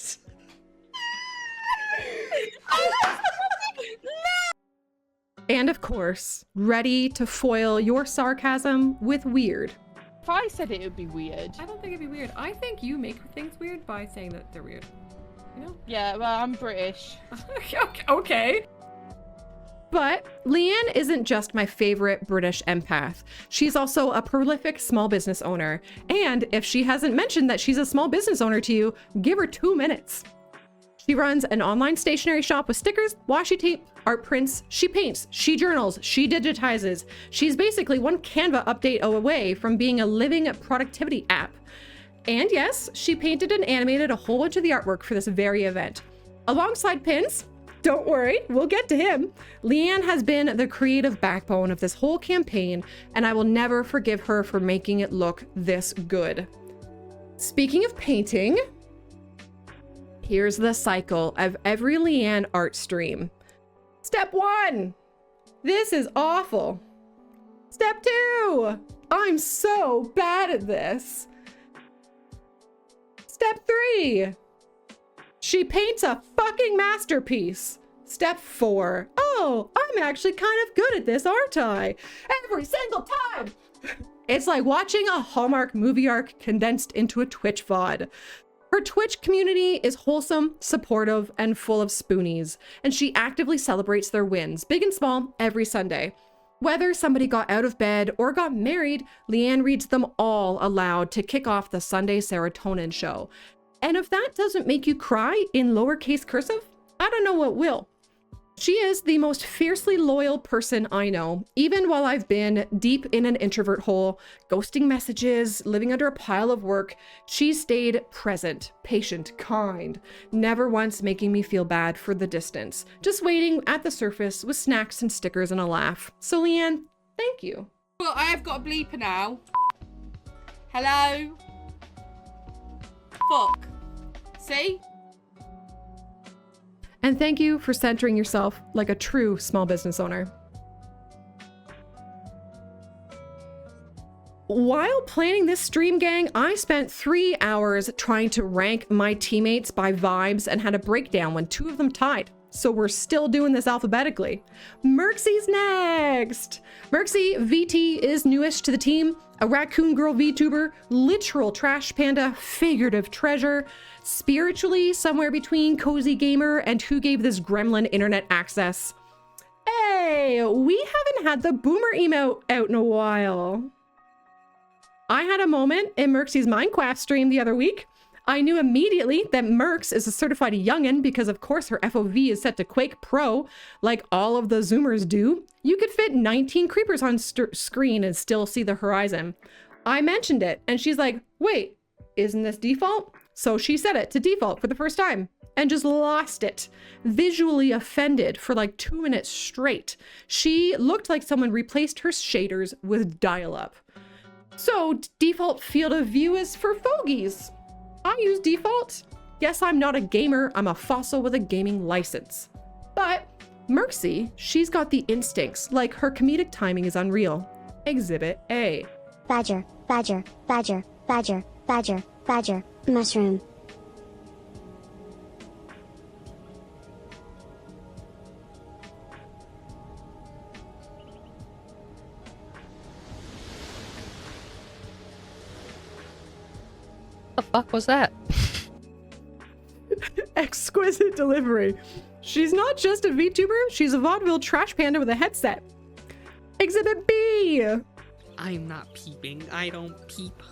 And of course, ready to foil your sarcasm with weird. if I said it, it would be weird. I don't think it'd be weird. I think you make things weird by saying that they're weird. You know? Yeah, well, I'm British. Okay. But Leanne isn't just my favorite British empath. She's also a prolific small business owner. And if she hasn't mentioned that she's a small business owner to you, give her 2 minutes. She runs an online stationery shop with stickers, washi tape, art prints. She paints, she journals, she digitizes. She's basically one Canva update away from being a living productivity app. And yes, she painted and animated a whole bunch of the artwork for this very event. Alongside pins, don't worry, we'll get to him. Leanne has been the creative backbone of this whole campaign, and I will never forgive her for making it look this good. Speaking of painting, here's the cycle of every Leanne art stream. Step 1, this is awful. Step 2, I'm so bad at this. Step 3, she paints a fucking masterpiece. Step 4, oh, I'm actually kind of good at this, aren't I? Every single time. It's like watching a Hallmark movie arc condensed into a Twitch VOD. Her Twitch community is wholesome, supportive, and full of spoonies, and she actively celebrates their wins, big and small, every Sunday. Whether somebody got out of bed or got married, Leanne reads them all aloud to kick off the Sunday Serotonin show. And if that doesn't make you cry in lowercase cursive, I don't know what will. She is the most fiercely loyal person I know, even while I've been deep in an introvert hole, ghosting messages, living under a pile of work. She stayed present, patient, kind, never once making me feel bad for the distance, just waiting at the surface with snacks and stickers and a laugh. So Leanne, thank you. Well, I have got a bleeper now. Hello? Fuck. See? And thank you for centering yourself like a true small business owner. while planning this stream, gang, I spent 3 hours trying to rank my teammates by vibes and had a breakdown when 2 of them tied. So we're still doing this alphabetically. Merxie's next. Merxie VT is newish to the team. A raccoon girl VTuber, literal trash panda, figurative treasure, spiritually somewhere between cozy gamer and who gave this gremlin internet access. Hey, we haven't had the boomer emote out in a while. I had a moment in Merxie's Minecraft stream the other week. I knew immediately that Merx is a certified youngin because of course her FOV is set to Quake Pro, like all of the Zoomers do. You could fit 19 creepers on screen and still see the horizon. I mentioned it and she's like, wait, isn't this default? So she set it to default for the first time and just lost it. Visually offended for like 2 minutes straight. She looked like someone replaced her shaders with dial-up. So default field of view is for fogies. I use default. Guess I'm not a gamer, I'm a fossil with a gaming license. But Merxie, she's got the instincts, like her comedic timing is unreal. Exhibit A. Badger, badger, badger, badger, badger, badger, mushroom. The fuck was that? Exquisite delivery. She's not just a VTuber, she's a vaudeville trash panda with a headset. Exhibit B. I'm not peeping. I don't peep.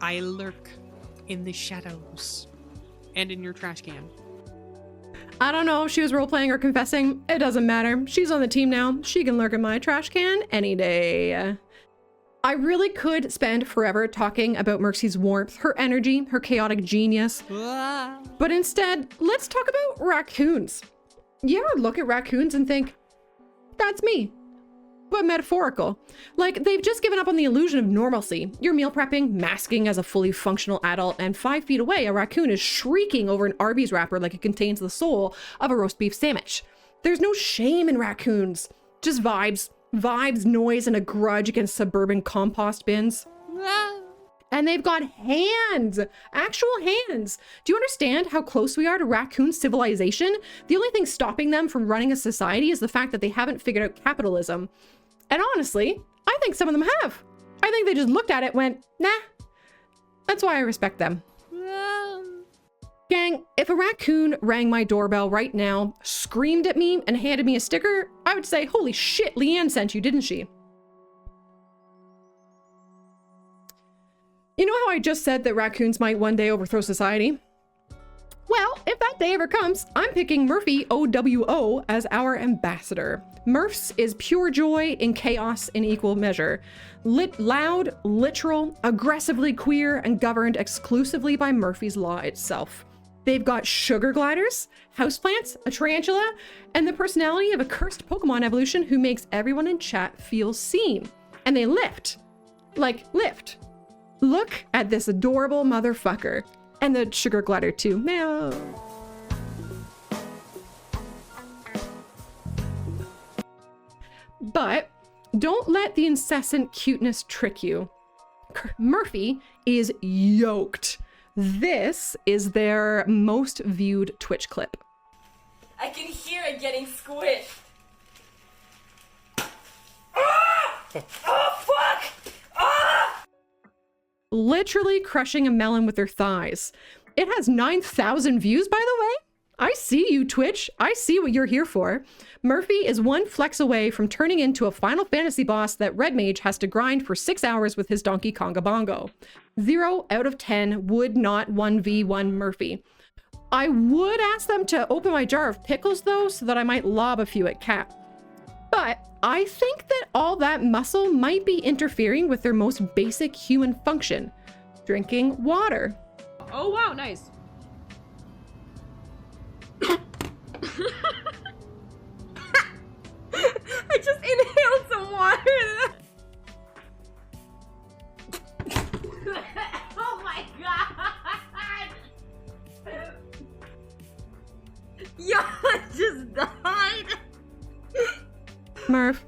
I lurk in the shadows and in your trash can. I don't know if she was role-playing or confessing. It doesn't matter. She's on the team now. She can lurk in my trash can any day. I really could spend forever talking about Merxie's warmth, her energy, her chaotic genius. But instead, let's talk about raccoons. You ever look at raccoons and think, that's me? But metaphorical. Like, they've just given up on the illusion of normalcy. You're meal prepping, masking as a fully functional adult, and 5 feet away, a raccoon is shrieking over an Arby's wrapper like it contains the soul of a roast beef sandwich. There's no shame in raccoons, just vibes. Vibes, noise, and a grudge against suburban compost bins. And they've got hands, actual hands. Do you understand how close we are to raccoon civilization? The only thing stopping them from running a society is the fact that they haven't figured out capitalism. And honestly, I think some of them have. I think they just looked at it and went, nah. That's why I respect them. Gang, if a raccoon rang my doorbell right now, screamed at me, and handed me a sticker, I would say, holy shit, Leanne sent you, didn't she? You know how I just said that raccoons might one day overthrow society? Well, if that day ever comes, I'm picking Murphy OWO as our ambassador. Murphs is pure joy in chaos in equal measure. Loud, literal, aggressively queer, and governed exclusively by Murphy's Law itself. They've got sugar gliders, houseplants, a tarantula, and the personality of a cursed Pokemon evolution who makes everyone in chat feel seen. And they lift. Like, lift. Look at this adorable motherfucker. And the sugar glider too. Meow. But don't let the incessant cuteness trick you. Murphy is yoked. This is their most viewed Twitch clip. I can hear it getting squished. Oh, fuck! Ah! Literally crushing a melon with their thighs. It has 9,000 views, by the way. I see you, Twitch. I see what you're here for. Murphy is one flex away from turning into a Final Fantasy boss that Red Mage has to grind for 6 hours with his Donkey Konga Bongo. 0 out of 10 would not 1v1 Murphy. I would ask them to open my jar of pickles though, so that I might lob a few at Cap. But I think that all that muscle might be interfering with their most basic human function, drinking water. Oh wow, nice. I just inhaled some water. Oh my god! Yo, I just died. Murph.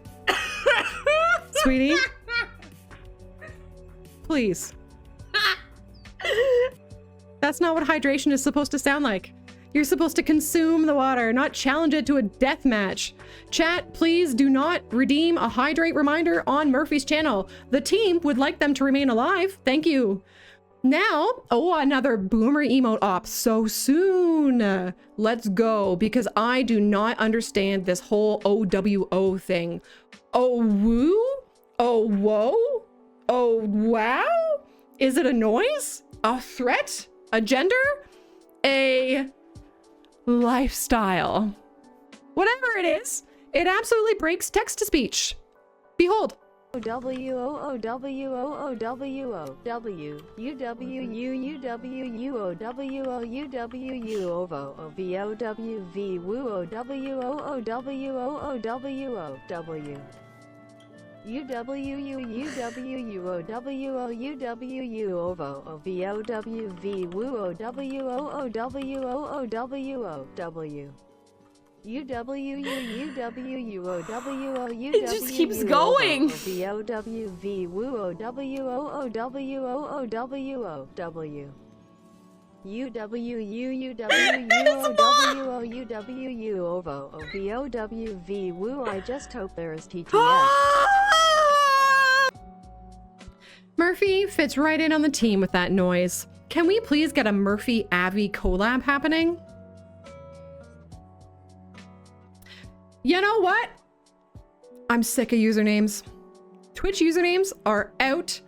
Sweetie. please. That's not what hydration is supposed to sound like. You're supposed to consume the water, not challenge it to a death match. Chat, please do not redeem a hydrate reminder on Murphy's channel. The team would like them to remain alive. Thank you. Now, oh, another boomer emote op so soon. Let's go, because I do not understand this whole OWO thing. Oh, woo? Oh, whoa? Oh, wow? Is it a noise? A threat? A gender? A lifestyle? Whatever it is, it absolutely breaks text-to-speech. Behold. It just keeps going. I just hope there is TTS. Murphy fits right in on the team with that noise. Can we please get a Murphy-Avi collab happening? You know what? I'm sick of usernames. Twitch usernames are out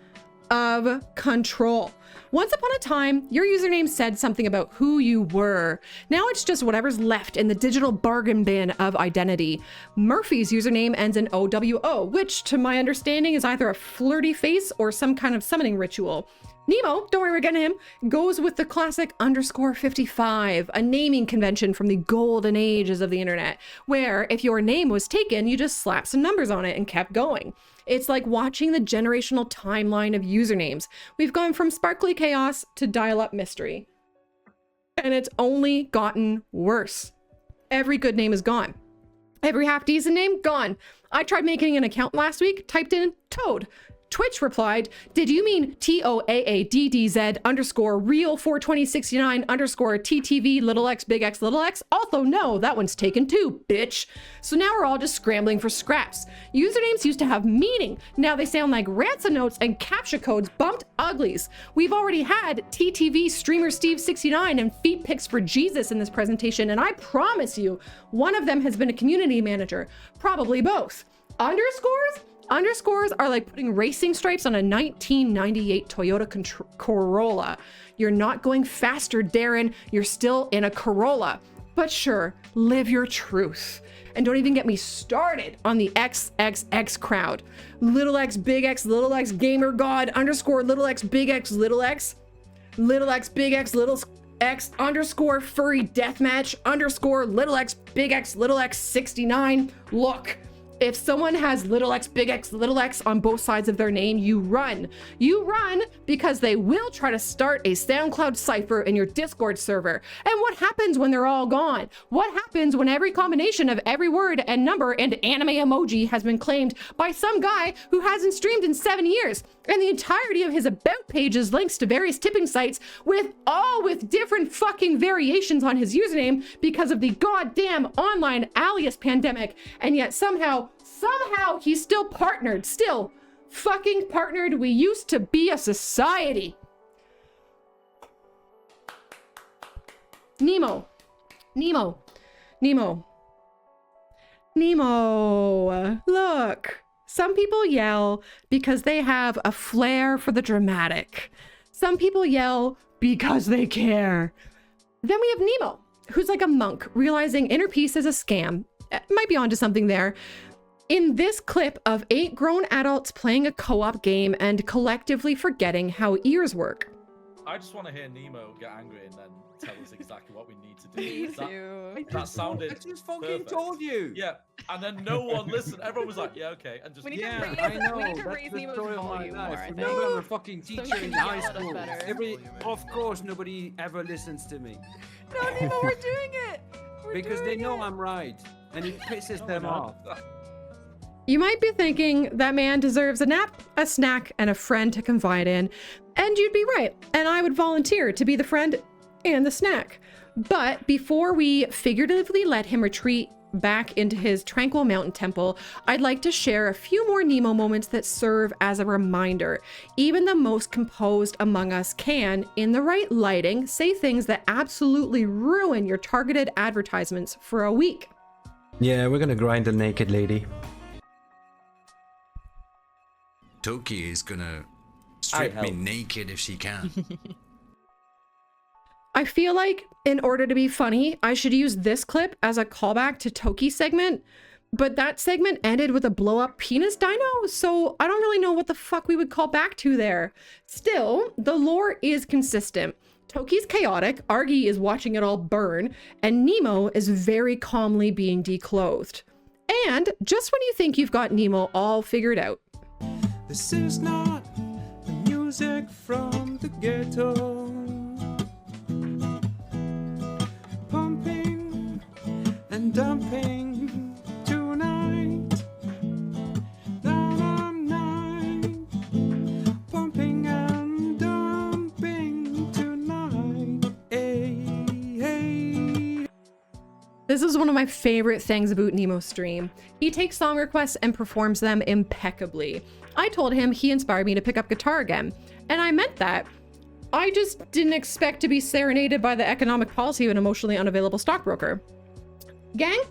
of control. Once upon a time, your username said something about who you were. Now it's just whatever's left in the digital bargain bin of identity. Murphy's username ends in OWO, which to my understanding is either a flirty face or some kind of summoning ritual. Nemo, don't worry, we're getting him, goes with the classic _55, a naming convention from the golden ages of the internet, where if your name was taken, you just slapped some numbers on it and kept going. It's like watching the generational timeline of usernames. We've gone from sparkly chaos to dial-up mystery. And it's only gotten worse. Every good name is gone. Every half-decent name, gone. I tried making an account last week, typed in Toad. Twitch replied, did you mean TOAADDZ _ real 42069 _ TTV little x big X little x? Also, no, that one's taken too, bitch. So now we're all just scrambling for scraps. Usernames used to have meaning. Now they sound like ransom notes and captcha codes bumped uglies. We've already had TTV streamer Steve 69 and feet pics for Jesus in this presentation, and I promise you, one of them has been a community manager. Probably both. Underscores? Underscores are like putting racing stripes on a 1998 Toyota Corolla. You're not going faster, Darren. You're still in a Corolla. But sure, live your truth. And don't even get me started on the XXX crowd. Little x, big X, little x, gamer god, _ little x, big X, little x, little x, big X, little x, _ furry deathmatch, _ little x, big X, little x, 69. Look. If someone has little x, big X, little x on both sides of their name, you run. You run because they will try to start a SoundCloud cipher in your Discord server. And what happens when they're all gone? What happens when every combination of every word and number and anime emoji has been claimed by some guy who hasn't streamed in 7 years? And the entirety of his about page is links to various tipping sites with different fucking variations on his username because of the goddamn online alias pandemic. And yet somehow he's still partnered, still fucking partnered. We used to be a society. Nemo. Look. Some people yell because they have a flair for the dramatic. Some people yell because they care. Then we have Nemo, who's like a monk, realizing inner peace is a scam. Might be onto something there. In this clip of 8 grown adults playing a co-op game and collectively forgetting how ears work. I just want to hear Nemo get angry and then tell us exactly what we need to do. Me too. That sounded I just fucking perfect. told you. Yeah, and then no one listened. Everyone was like, yeah, okay. And just We need Yeah, to raise, I know. we need to That's raise the Nemo's story of my volume life. more, I think. Remember, I'm a fucking So teacher he in can high yell at us school. better. Of course, nobody ever listens to me. No, Nemo, we're doing it. We're Because they doing know it. I'm right. And it pisses them off. You might be thinking that man deserves a nap, a snack, and a friend to confide in. And you'd be right. And I would volunteer to be the friend and the snack. But before we figuratively let him retreat back into his tranquil mountain temple, I'd like to share a few more Nemo moments that serve as a reminder. Even the most composed among us can, in the right lighting, say things that absolutely ruin your targeted advertisements for a week. Yeah, we're gonna grind a naked lady. Toki is gonna strip me naked if she can. I feel like in order to be funny, I should use this clip as a callback to Toki's segment, but that segment ended with a blow up penis dino, so I don't really know what the fuck we would call back to there. Still, the lore is consistent. Toki's chaotic, Argy is watching it all burn, and Nemo is very calmly being declothed. And just when you think you've got Nemo all figured out. This is not the music from the ghetto. Pumping and dumping tonight. Down on night. Pumping and dumping tonight. Hey, hey. This is one of my favorite things about Nemo's stream. He takes song requests and performs them impeccably. I told him he inspired me to pick up guitar again, and I meant that. I just didn't expect to be serenaded by the economic policy of an emotionally unavailable stockbroker. Gang,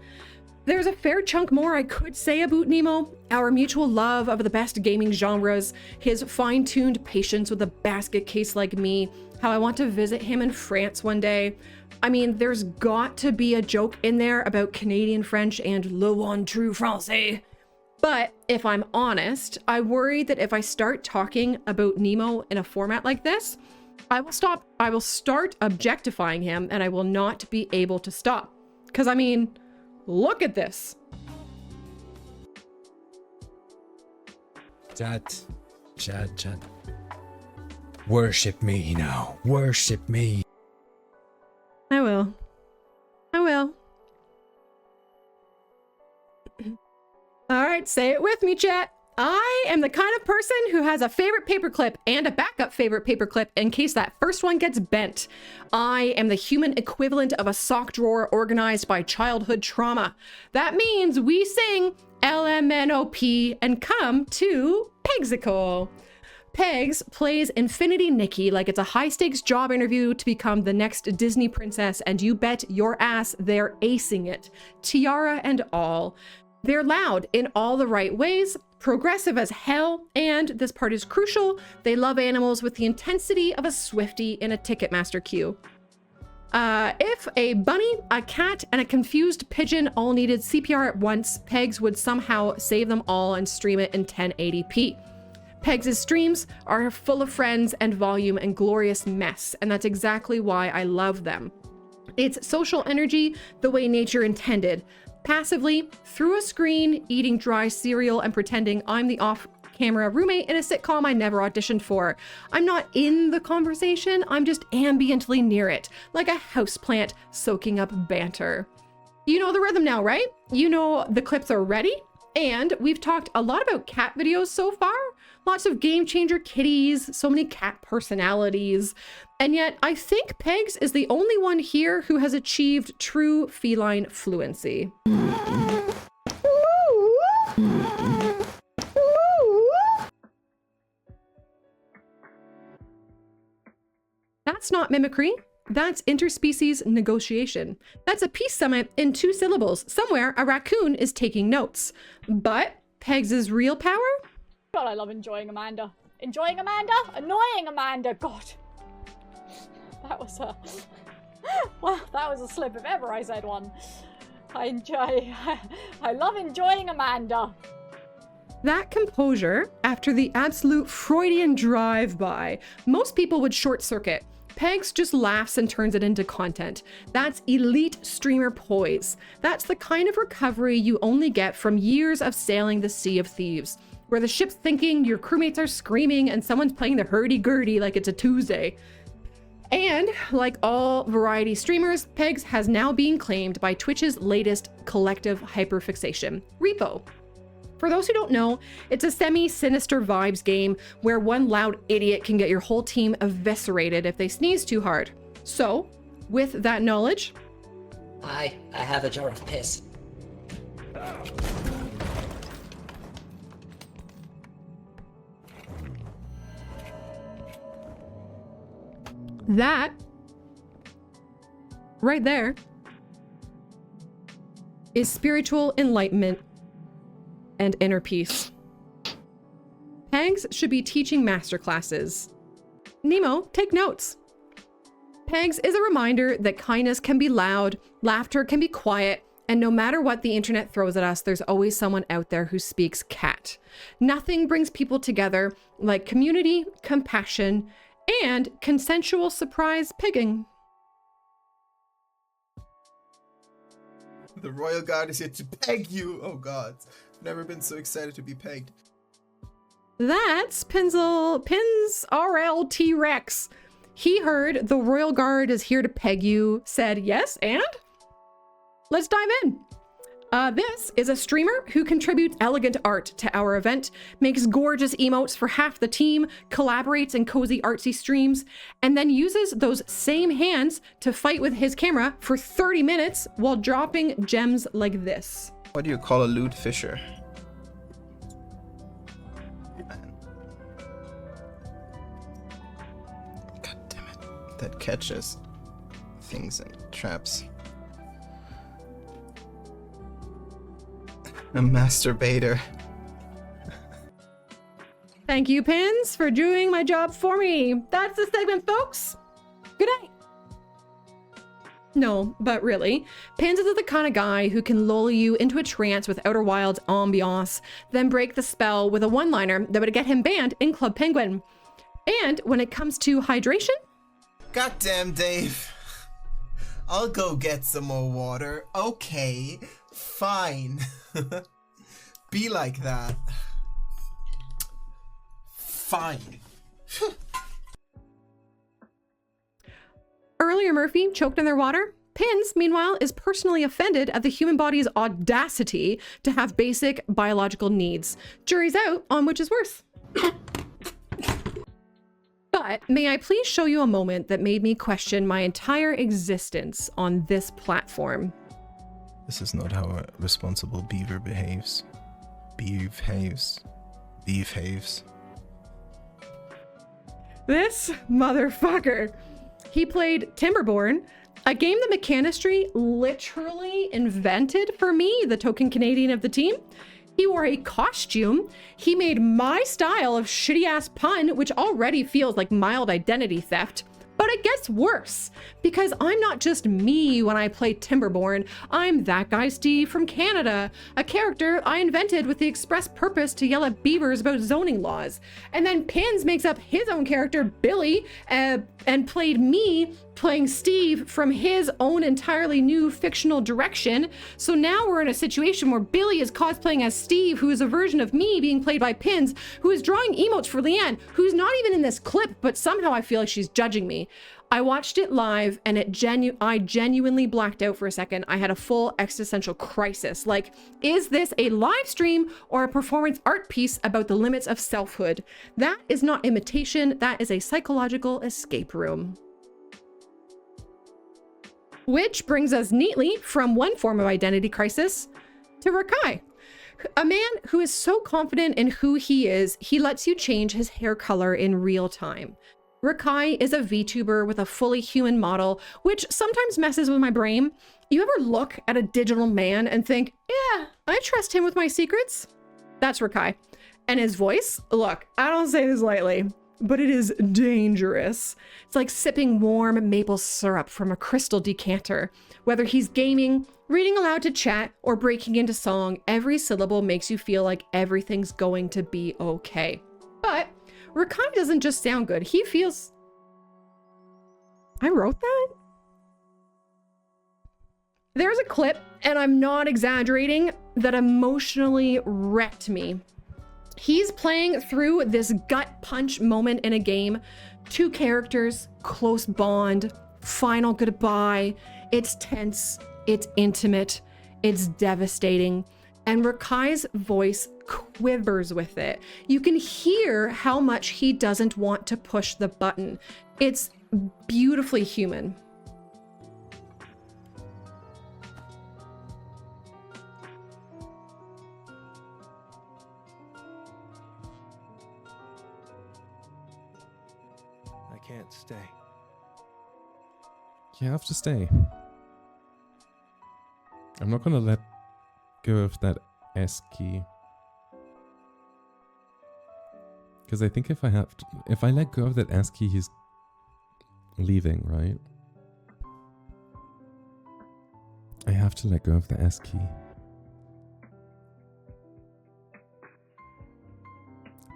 there's a fair chunk more I could say about Nemo. Our mutual love of the best gaming genres, his fine-tuned patience with a basket case like me, how I want to visit him in France one day. I mean, there's got to be a joke in there about Canadian French and le one true français. But if I'm honest, I worry that if I start talking about Nemo in a format like this, I will start objectifying him and I will not be able to stop. Because I mean, look at this. Chat. Worship me now. Worship me. I will. All right, say it with me, chat. I am the kind of person who has a favorite paperclip and a backup favorite paperclip in case that first one gets bent. I am the human equivalent of a sock drawer organized by childhood trauma. That means we sing LMNOP and come to Pegsicle. Pegs plays Infinity Nikki like it's a high-stakes job interview to become the next Disney princess, and you bet your ass they're acing it, tiara and all. They're loud in all the right ways, progressive as hell, and this part is crucial, they love animals with the intensity of a Swiftie in a Ticketmaster queue. If a bunny, a cat, and a confused pigeon all needed CPR at once, Pegs would somehow save them all and stream it in 1080p. Pegs' streams are full of friends and volume and glorious mess, and that's exactly why I love them. It's social energy the way nature intended. Passively, through a screen, eating dry cereal and pretending I'm the off-camera roommate in a sitcom I never auditioned for. I'm not in the conversation, I'm just ambiently near it, like a houseplant soaking up banter. You know the rhythm now, right? You know the clips are ready? And we've talked a lot about cat videos so far. Lots of game changer kitties, so many cat personalities. And yet I think Pegs is the only one here who has achieved true feline fluency. That's not mimicry. That's interspecies negotiation. That's a peace summit in 2 syllables. Somewhere a raccoon is taking notes. But Pegs' real power? God, I love enjoying Amanda. Enjoying Amanda? Annoying Amanda. God. That was a... Well, that was a slip if ever I said one. I love enjoying Amanda. That composure, after the absolute Freudian drive-by, most people would short circuit. Pegs just laughs and turns it into content. That's elite streamer poise. That's the kind of recovery you only get from years of sailing the Sea of Thieves, where the ship's thinking, your crewmates are screaming, and someone's playing the hurdy-gurdy like it's a Tuesday. And like all variety streamers, Pegs has now been claimed by Twitch's latest collective hyperfixation, Repo. For those who don't know, it's a semi-sinister vibes game where one loud idiot can get your whole team eviscerated if they sneeze too hard. So, with that knowledge... I have a jar of piss. That, right there, is spiritual enlightenment and inner peace. Pegs should be teaching masterclasses. Nemo, take notes. Pegs is a reminder that kindness can be loud, laughter can be quiet, and no matter what the internet throws at us, there's always someone out there who speaks cat. Nothing brings people together like community, compassion, and consensual surprise pigging. The Royal Guard is here to peg you. Oh god. Never been so excited to be pegged. That's Pins RL T-Rex. He heard the Royal Guard is here to peg you, said yes, and? Let's dive in. This is a streamer who contributes elegant art to our event, makes gorgeous emotes for half the team, collaborates in cozy artsy streams, and then uses those same hands to fight with his camera for 30 minutes while dropping gems like this. What do you call a lewd fisher? God damn it. That catches things and traps. A masturbator. Thank you, Pins, for doing my job for me. That's the segment, folks. Good night. No, but really, Pins is the kind of guy who can lull you into a trance with Outer Wilds ambiance, then break the spell with a one-liner that would get him banned in Club Penguin. And when it comes to hydration... Goddamn, Dave. I'll go get some more water. Okay, fine. Be like that. Fine. Earlier, Murphy choked in their water. Pins, meanwhile, is personally offended at the human body's audacity to have basic biological needs. Jury's out on which is worse. But may I please show you a moment that made me question my entire existence on this platform? This is not how a responsible beaver behaves. Behaves. This motherfucker. He played Timberborn, a game the Mechanistry literally invented for me, the token Canadian of the team. He wore a costume. He made my style of shitty-ass pun, which already feels like mild identity theft. But it gets worse, because I'm not just me when I play Timberborn. I'm that guy Steve from Canada, a character I invented with the express purpose to yell at beavers about zoning laws. And then Pins makes up his own character, Billy, and played me playing Steve from his own entirely new fictional direction. So now we're in a situation where Billy is cosplaying as Steve, who is a version of me being played by Pins, who is drawing emotes for Leanne, who's not even in this clip, but somehow I feel like she's judging me. I watched it live and I genuinely blacked out for a second. I had a full existential crisis. Like, is this a live stream or a performance art piece about the limits of selfhood? That is not imitation, that is a psychological escape room. Which brings us neatly from one form of identity crisis to Rakai. A man who is so confident in who he is, he lets you change his hair color in real time. Rakai is a VTuber with a fully human model, which sometimes messes with my brain. You ever look at a digital man and think, yeah, I trust him with my secrets? That's Rakai. And his voice, look, I don't say this lightly, but it is dangerous. It's like sipping warm maple syrup from a crystal decanter. Whether he's gaming, reading aloud to chat, or breaking into song, every syllable makes you feel like everything's going to be okay. But Rakai doesn't just sound good, he feels... I wrote that? There's a clip, and I'm not exaggerating, that emotionally wrecked me. He's playing through this gut punch moment in a game. 2 characters, close bond, final goodbye. It's tense, it's intimate, it's devastating. And Rakai's voice quivers with it. You can hear how much he doesn't want to push the button. It's beautifully human. I can't stay. You have to stay. I'm not gonna let go of that S key. Because I think if I let go of that S key, he's leaving, right? I have to let go of the S key.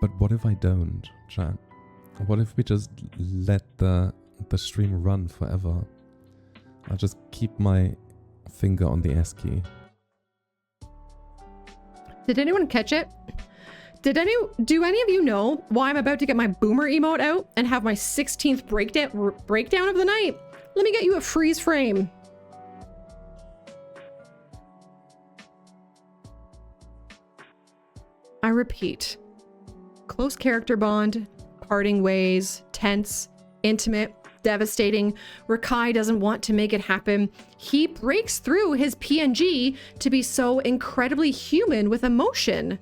But what if I don't, chat? What if we just let the stream run forever? I'll just keep my finger on the S key. Did anyone catch it? Do any of you know why I'm about to get my boomer emote out and have my 16th breakdown of the night? Let me get you a freeze frame. I repeat. Close character bond, parting ways, tense, intimate, devastating. Rakai doesn't want to make it happen. He breaks through his PNG to be so incredibly human with emotion.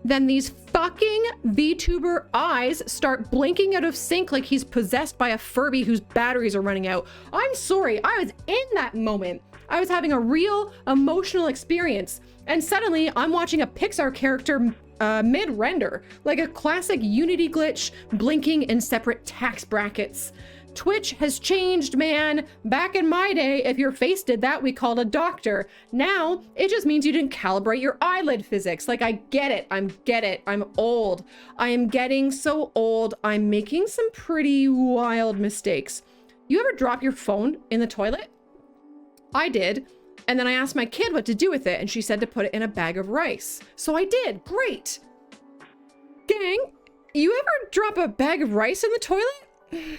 Then these fucking VTuber eyes start blinking out of sync like he's possessed by a Furby whose batteries are running out. I'm sorry, I was in that moment. I was having a real emotional experience. And suddenly I'm watching a Pixar character mid-render, like a classic Unity glitch, blinking in separate tax brackets. Twitch has changed, man. Back in my day, if your face did that, we called a doctor. Now, it just means you didn't calibrate your eyelid physics. Like, I get it. I'm old. I am getting so old. I'm making some pretty wild mistakes. You ever drop your phone in the toilet? I did. And then I asked my kid what to do with it, and she said to put it in a bag of rice. So I did. Great. Gang, you ever drop a bag of rice in the toilet?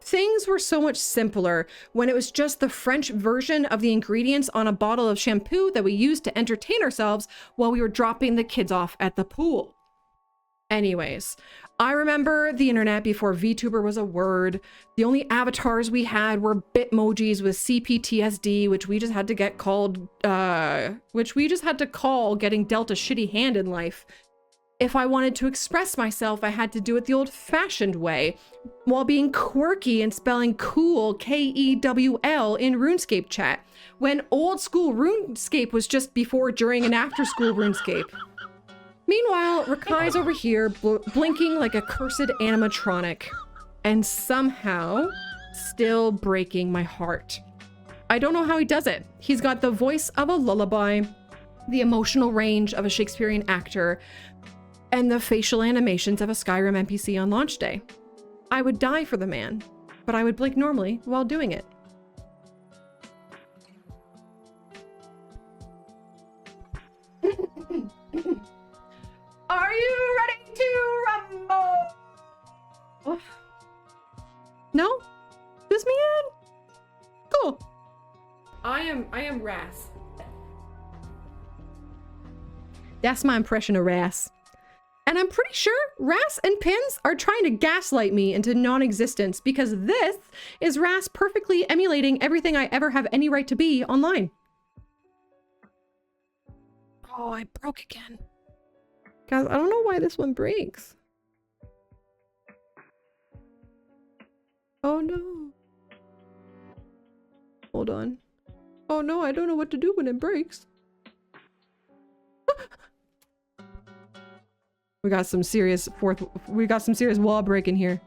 Things were so much simpler when it was just the French version of the ingredients on a bottle of shampoo that we used to entertain ourselves while we were dropping the kids off at the pool. Anyways, I remember the internet before VTuber was a word. The only avatars we had were Bitmojis with CPTSD, which we just had to call getting dealt a shitty hand in life. If I wanted to express myself, I had to do it the old-fashioned way, while being quirky and spelling cool, K-E-W-L, in RuneScape chat, when old-school RuneScape was just before, during, and after-school RuneScape. Meanwhile, Rakai's over here, blinking like a cursed animatronic, and somehow still breaking my heart. I don't know how he does it. He's got the voice of a lullaby, the emotional range of a Shakespearean actor, and the facial animations of a Skyrim NPC on launch day. I would die for the man, but I would blink normally while doing it. Are you ready to rumble? No? This me in? Cool. I am Ras. That's my impression of Ras. And I'm pretty sure Ras and Pins are trying to gaslight me into non-existence because this is Ras perfectly emulating everything I ever have any right to be online. Oh, I broke again. Guys, I don't know why this one breaks. Oh no. Hold on. Oh no, I don't know what to do when it breaks. We got some serious wall breaking here.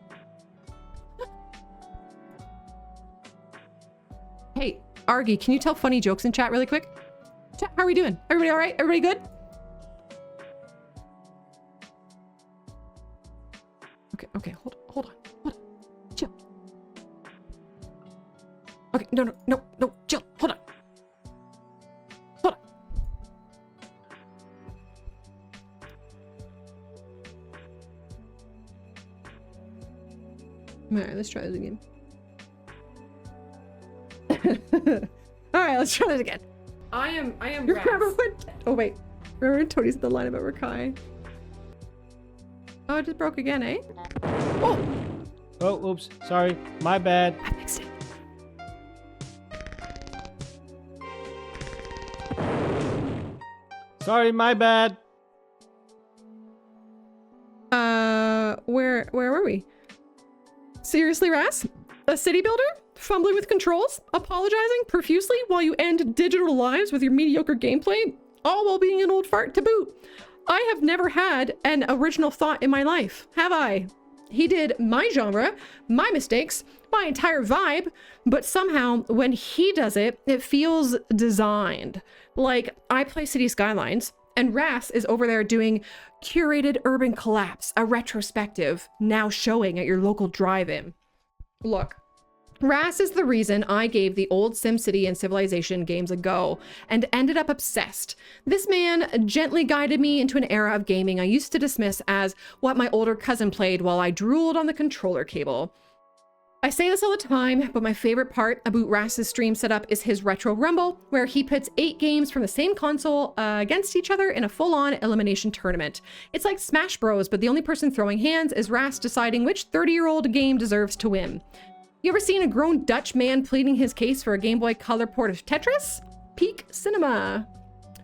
Hey, Argy, can you tell funny jokes in chat really quick? Chat, how are we doing? Everybody all right? Everybody good? Okay, hold on. Chill. Okay, no, chill, hold on. Alright, let's try this again. Alright, let's try this again. I am Ras. Oh wait. Remember Tony's in the line about Rakai. Oh, it just broke again, eh? Oh! Oh, oops. Sorry. My bad. I fixed it. Sorry, my bad. Where were we? Seriously, Ras? A city builder? Fumbling with controls? Apologizing profusely while you end digital lives with your mediocre gameplay? All while being an old fart to boot. I have never had an original thought in my life, have I? He did my genre, my mistakes, my entire vibe, but somehow when he does it, it feels designed. Like I play City Skylines, and Ras is over there doing Curated Urban Collapse, a retrospective, now showing at your local drive-in. Look, Ras is the reason I gave the old SimCity and Civilization games a go and ended up obsessed. This man gently guided me into an era of gaming I used to dismiss as what my older cousin played while I drooled on the controller cable. I say this all the time, but my favorite part about Ras's stream setup is his Retro Rumble, where he pits 8 games from the same console against each other in a full-on elimination tournament. It's like Smash Bros, but the only person throwing hands is Ras deciding which 30-year-old game deserves to win. You ever seen a grown Dutch man pleading his case for a Game Boy Color port of Tetris? Peak cinema.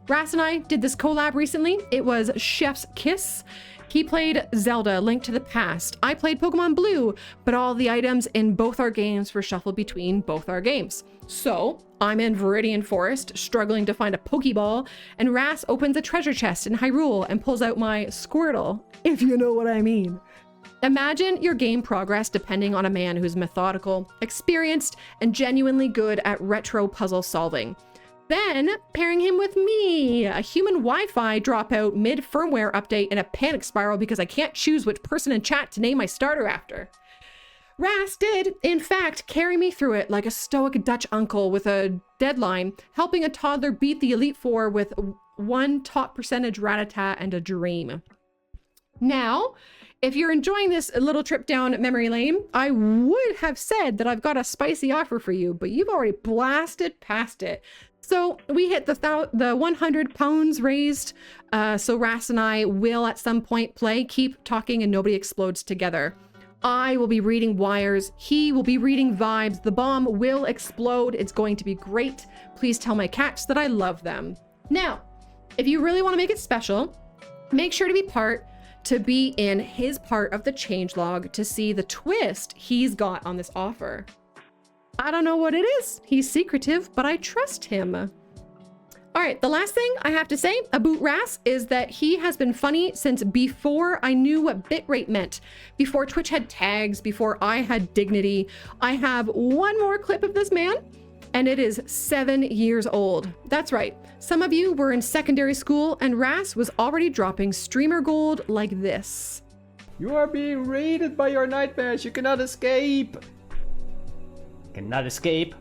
Ras and I did this collab recently. It was Chef's Kiss. He played Zelda, Link to the Past. I played Pokemon Blue, but all the items in both our games were shuffled between both our games. So I'm in Viridian Forest, struggling to find a Pokeball, and Ras opens a treasure chest in Hyrule and pulls out my Squirtle, if you know what I mean. Imagine your game progress depending on a man who's methodical, experienced, and genuinely good at retro puzzle solving. Then pairing him with me, a human Wi-Fi dropout mid-firmware update in a panic spiral because I can't choose which person in chat to name my starter after. Ras did, in fact, carry me through it like a stoic Dutch uncle with a deadline, helping a toddler beat the Elite Four with 1 top percentage rat-a-tat and a dream. Now, if you're enjoying this little trip down memory lane, I would have said that I've got a spicy offer for you, but you've already blasted past it. So we hit the 100 pounds raised, so Ras and I will at some point play Keep Talking and Nobody Explodes together. I will be reading wires, he will be reading vibes, the bomb will explode, it's going to be great. Please tell my cats that I love them. Now, if you really want to make it special, make sure to be in his part of the changelog to see the twist he's got on this offer. I don't know what it is. He's secretive, but I trust him. All right, the last thing I have to say about Ras is that he has been funny since before I knew what bitrate meant, before Twitch had tags, before I had dignity. I have one more clip of this man, and it is 7 years old. That's right. Some of you were in secondary school, and Ras was already dropping streamer gold like this. You are being raided by your nightmares. You cannot escape. Cannot escape.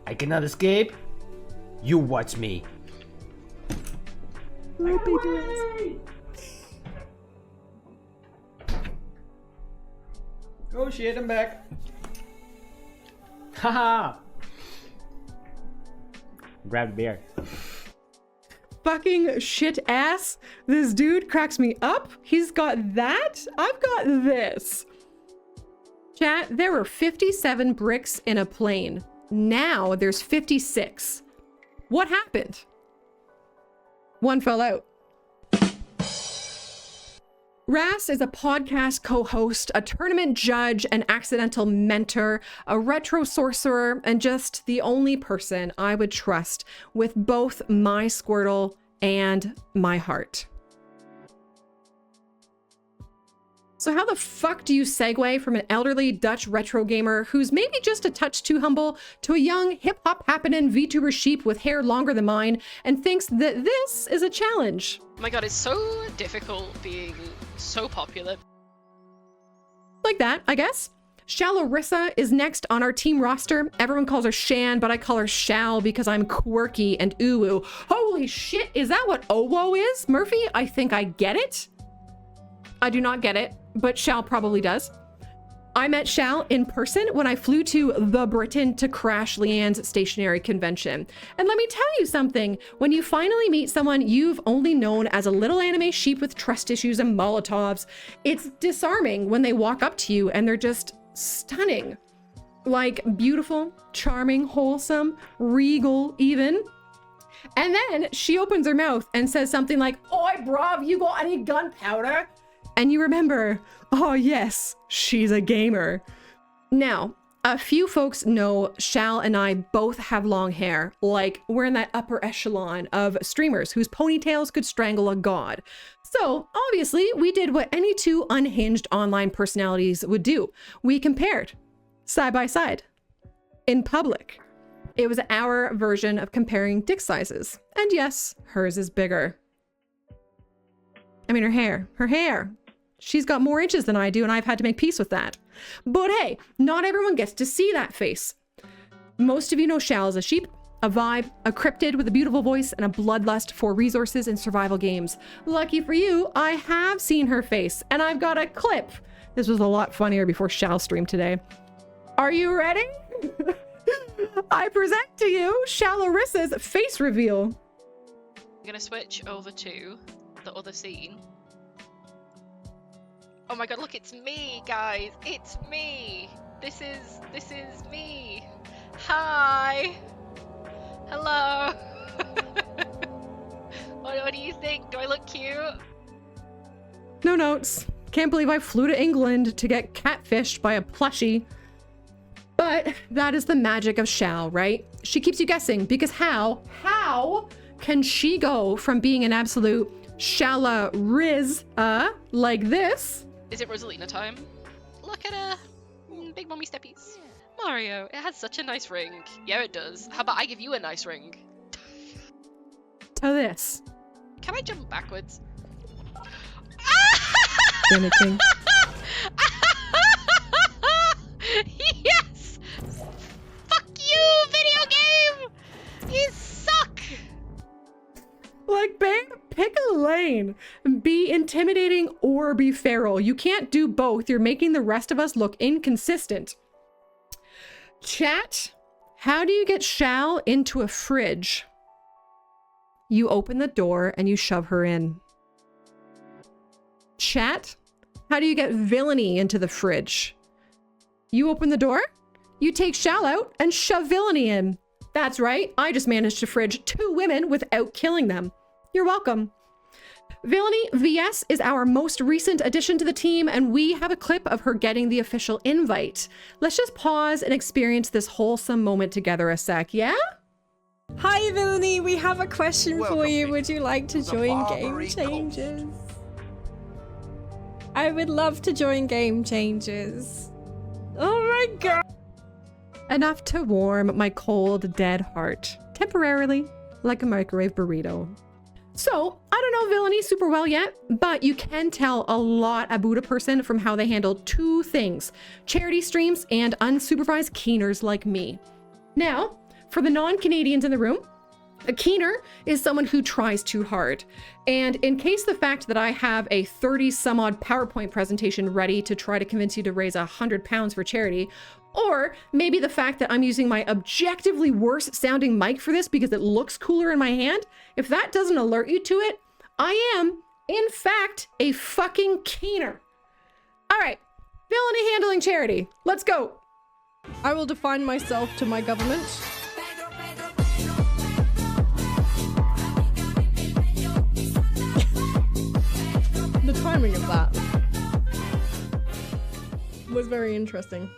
I cannot escape. You watch me. Oh shit, I'm back. Haha. Grab the bear. Fucking shit ass. This dude cracks me up. He's got that. I've got this. Chat, there were 57 bricks in a plane. Now there's 56. What happened? One fell out. Ras is a podcast co-host, a tournament judge, an accidental mentor, a retro sorcerer, and just the only person I would trust with both my Squirtle and my heart. So how the fuck do you segue from an elderly Dutch retro gamer who's maybe just a touch too humble to a young hip-hop happening VTuber sheep with hair longer than mine and thinks that this is a challenge? Oh my god, it's so difficult being so popular. Like that, I guess. Shalorissa is next on our team roster. Everyone calls her Shan, but I call her Shal because I'm quirky and ooh-woo. Holy shit, is that what Owo is? Murphy, I think I get it. I do not get it, but Shal probably does. I met Shal in person when I flew to the Britain to crash Leanne's stationary convention. And let me tell you something, when you finally meet someone you've only known as a little anime sheep with trust issues and Molotovs, it's disarming when they walk up to you and they're just stunning. Like beautiful, charming, wholesome, regal even. And then she opens her mouth and says something like, "Oi, bruv, you got any gunpowder?" And you remember, oh yes, she's a gamer. Now, a few folks know Shal and I both have long hair, like we're in that upper echelon of streamers whose ponytails could strangle a god. So obviously we did what any two unhinged online personalities would do. We compared side by side in public. It was our version of comparing dick sizes. And yes, hers is bigger. I mean, her hair. She's got more inches than I do, and I've had to make peace with that. But hey, not everyone gets to see that face. Most of you know Shal as a sheep, a vibe, a cryptid with a beautiful voice, and a bloodlust for resources in survival games. Lucky for you, I have seen her face, and I've got a clip. This was a lot funnier before Shal streamed today. Are you ready? I present to you Shalarissa's face reveal. I'm gonna switch over to the other scene. Oh my god, look, it's me, guys. It's me. This is me. Hi. Hello. What do you think? Do I look cute? No notes. Can't believe I flew to England to get catfished by a plushie. But that is the magic of Shal, right? She keeps you guessing because how can she go from being an absolute Shalarizza like this? Is it Rosalina time? Look at her. Big mommy steppies. Mario, it has such a nice ring. Yeah, it does. How about I give you a nice ring? To this. Can I jump backwards? Gimmicky. Yes! Fuck you, video game! You suck! Like, babe, pick a lane. Be intimidating or be feral. You can't do both. You're making the rest of us look inconsistent. Chat, how do you get Shal into a fridge? You open the door and you shove her in. Chat, how do you get Villainy into the fridge? You open the door, you take Shal out and shove Villainy in. That's right, I just managed to fridge 2 women without killing them. You're welcome. Villainy VS is our most recent addition to the team, and we have a clip of her getting the official invite. Let's just pause and experience this wholesome moment together a sec, yeah? Hi, Villainy. We have a question for you. Would you like to join Game Changers? I would love to join Game Changers. Oh my god. Enough to warm my cold, dead heart. Temporarily, like a microwave burrito. So, I don't know Villainy super well yet, but you can tell a lot about a person from how they handle 2 things: charity streams and unsupervised keeners like me. Now, for the non-Canadians in the room, a keener is someone who tries too hard. And in case the fact that I have a 30-some-odd PowerPoint presentation ready to try to convince you to raise £100 for charity, or maybe the fact that I'm using my objectively worse sounding mic for this because it looks cooler in my hand, if that doesn't alert you to it, I am, in fact, a fucking keener. All right, Villainy handling charity. Let's go. I will define myself to my government. The timing of that was very interesting.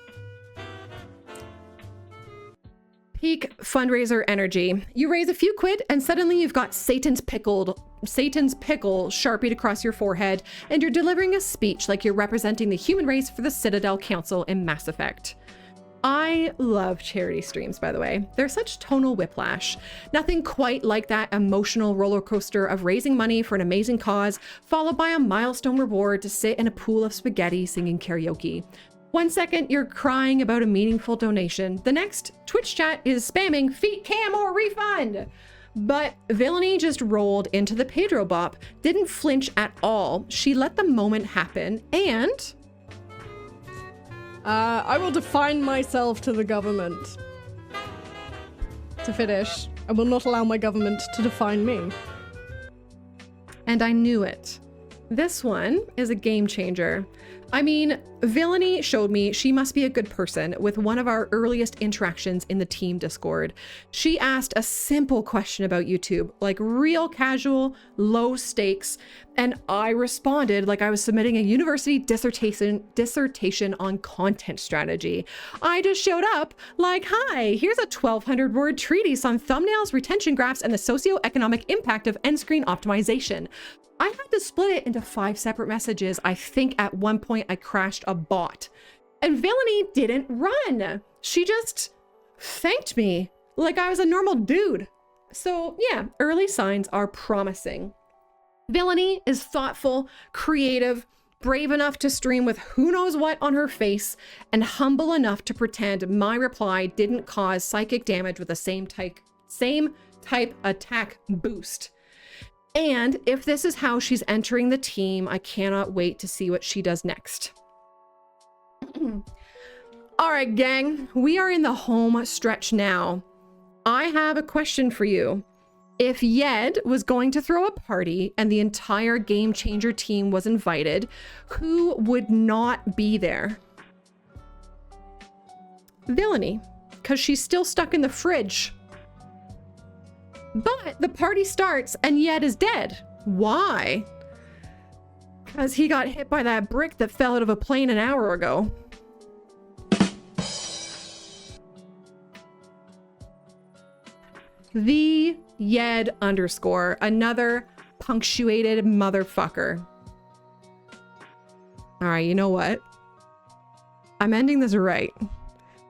Peak fundraiser energy. You raise a few quid and suddenly you've got Satan's pickle sharpied across your forehead, and you're delivering a speech like you're representing the human race for the Citadel Council in Mass Effect. I love charity streams, by the way. They're such tonal whiplash. Nothing quite like that emotional roller coaster of raising money for an amazing cause, followed by a milestone reward to sit in a pool of spaghetti singing karaoke. 1 second, you're crying about a meaningful donation. The next, Twitch chat is spamming feet cam or refund. But Villainy just rolled into the Pedro bop, didn't flinch at all. She let the moment happen, and I will define myself to the government. To finish, I will not allow my government to define me. And I knew it. This one is a game changer. I mean, Villainy showed me she must be a good person with one of our earliest interactions in the team Discord. She asked a simple question about YouTube, like real casual, low stakes, and I responded like I was submitting a university dissertation on content strategy. I just showed up like, hi, here's a 1,200 word treatise on thumbnails, retention graphs, and the socioeconomic impact of end screen optimization. I had to split it into 5 separate messages. I think at one point I crashed a bot. And Villainy didn't run. She just thanked me like I was a normal dude. So yeah, early signs are promising. Villainy is thoughtful, creative, brave enough to stream with who knows what on her face, and humble enough to pretend my reply didn't cause psychic damage with the same type attack boost. And if this is how she's entering the team, I cannot wait to see what she does next. All right, gang, we are in the home stretch now. I have a question for you. If Yed was going to throw a party and the entire Game Changer team was invited, who would not be there? Villainy, because she's still stuck in the fridge. But the party starts and Yed is dead. Why? Because he got hit by that brick that fell out of a plane an hour ago. The Yed _ another punctuated motherfucker. All right, you know what? I'm ending this right.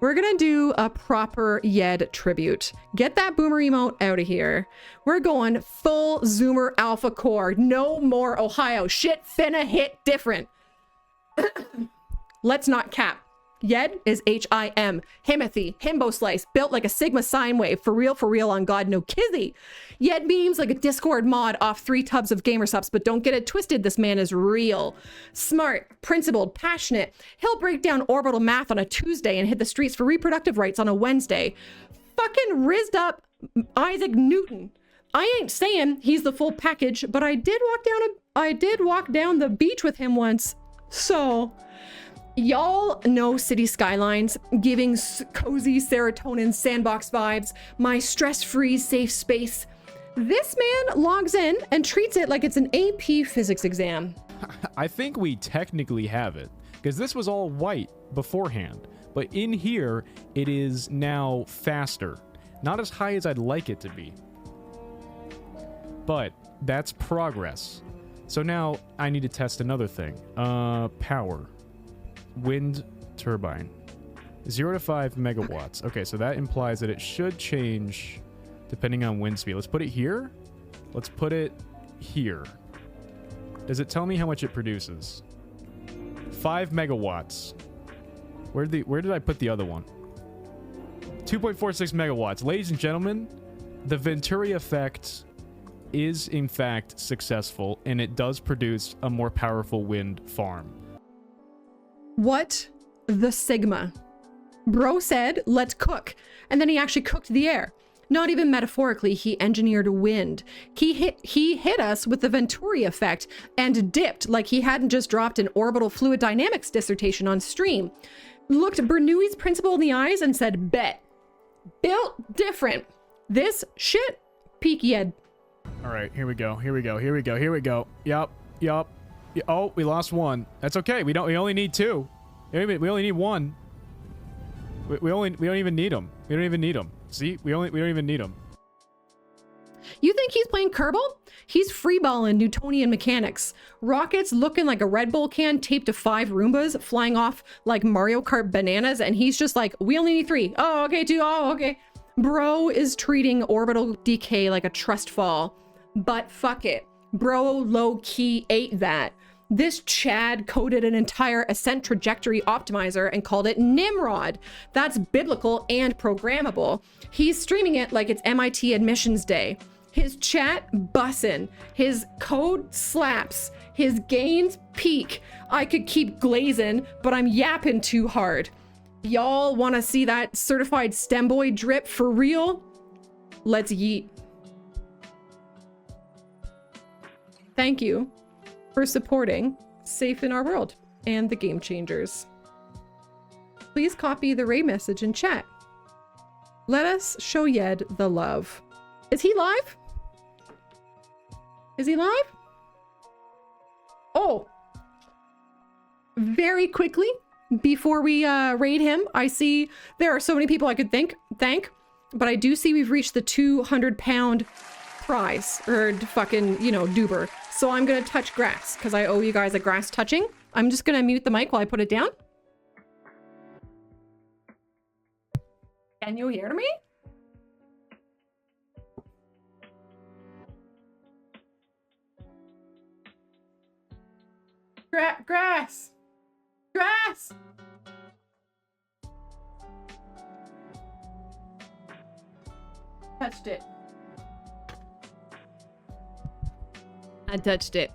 We're gonna do a proper Yed tribute. Get that boomer emote out of here. We're going full Zoomer Alpha Core. No more Ohio. Shit finna hit different. Let's not cap. Yed is H-I-M. Himothy. Himbo slice. Built like a Sigma sine wave. For real on God, no kizzy. Yed memes like a Discord mod off 3 tubs of gamer subs, but don't get it twisted, this man is real. Smart, principled, passionate. He'll break down orbital math on a Tuesday and hit the streets for reproductive rights on a Wednesday. Fucking rizzed up Isaac Newton. I ain't saying he's the full package, but I did walk down the beach with him once. So... y'all know City Skylines, giving cozy serotonin sandbox vibes, my stress-free safe space. This man logs in and treats it like it's an AP physics exam. I think we technically have it, because this was all white beforehand, but in here, it is now faster. Not as high as I'd like it to be. But that's progress. So now I need to test another thing. Power. Wind turbine. 0 to 5 megawatts. Okay, so that implies that it should change depending on wind speed. Let's put it here. Let's put it here. Does it tell me how much it produces? 5 megawatts. Where did I put the other one? 2.46 megawatts. Ladies and gentlemen, the Venturi effect is in fact successful, and it does produce a more powerful wind farm. What the Sigma? Bro said, let's cook. And then he actually cooked the air. Not even metaphorically, he engineered wind. He hit us with the Venturi effect and dipped like he hadn't just dropped an orbital fluid dynamics dissertation on stream. Looked Bernoulli's principal in the eyes and said, bet. Built different. This shit, peak Yed. All right, here we go. Yup. Oh, we lost one. That's okay. We only need 2. We only need 1. We don't even need them. We don't even need them. See? We don't even need them. You think he's playing Kerbal? He's freeballing Newtonian mechanics. Rockets looking like a Red Bull can taped to 5 Roombas flying off like Mario Kart bananas, and he's just like, we only need 3. Oh, okay, 2. Oh, okay. Bro is treating orbital decay like a trust fall. But fuck it. Bro low-key ate that. This Chad coded an entire ascent trajectory optimizer and called it Nimrod. That's biblical and programmable. He's streaming it like it's MIT admissions day. His chat bussin', his code slaps, His gains peak. I could keep glazing, but I'm yapping too hard. Y'all want to see that certified STEM boy drip for real? Let's yeet. Thank you for supporting Safe in Our World and the Game Changers. Please copy the raid message in chat. Let us show Yed the love. Is he live? Is he live? Oh. Very quickly, before we raid him, I see there are so many people I could thank, but I do see we've reached the 200-pound prize, or fucking, you know, doober. So I'm gonna touch grass, because I owe you guys a grass touching. I'm just gonna mute the mic while I put it down. Can you hear me? Grass! Grass! Touched it. I touched it.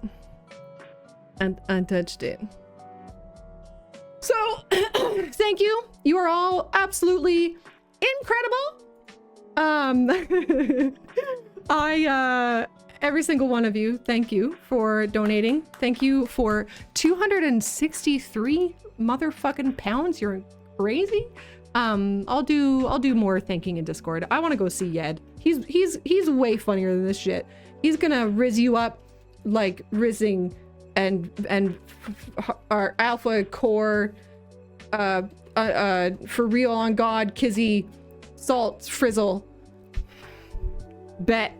And I touched it. So, thank you. You are all absolutely incredible. Every single one of you, thank you for donating. Thank you for 263 motherfucking pounds. You're crazy. I'll do more thanking in Discord. I want to go see Yed. He's way funnier than this shit. He's gonna rizz you up like rizzing and our alpha core for real on God Kizzy salt frizzle bet.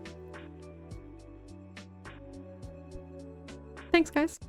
Thanks guys.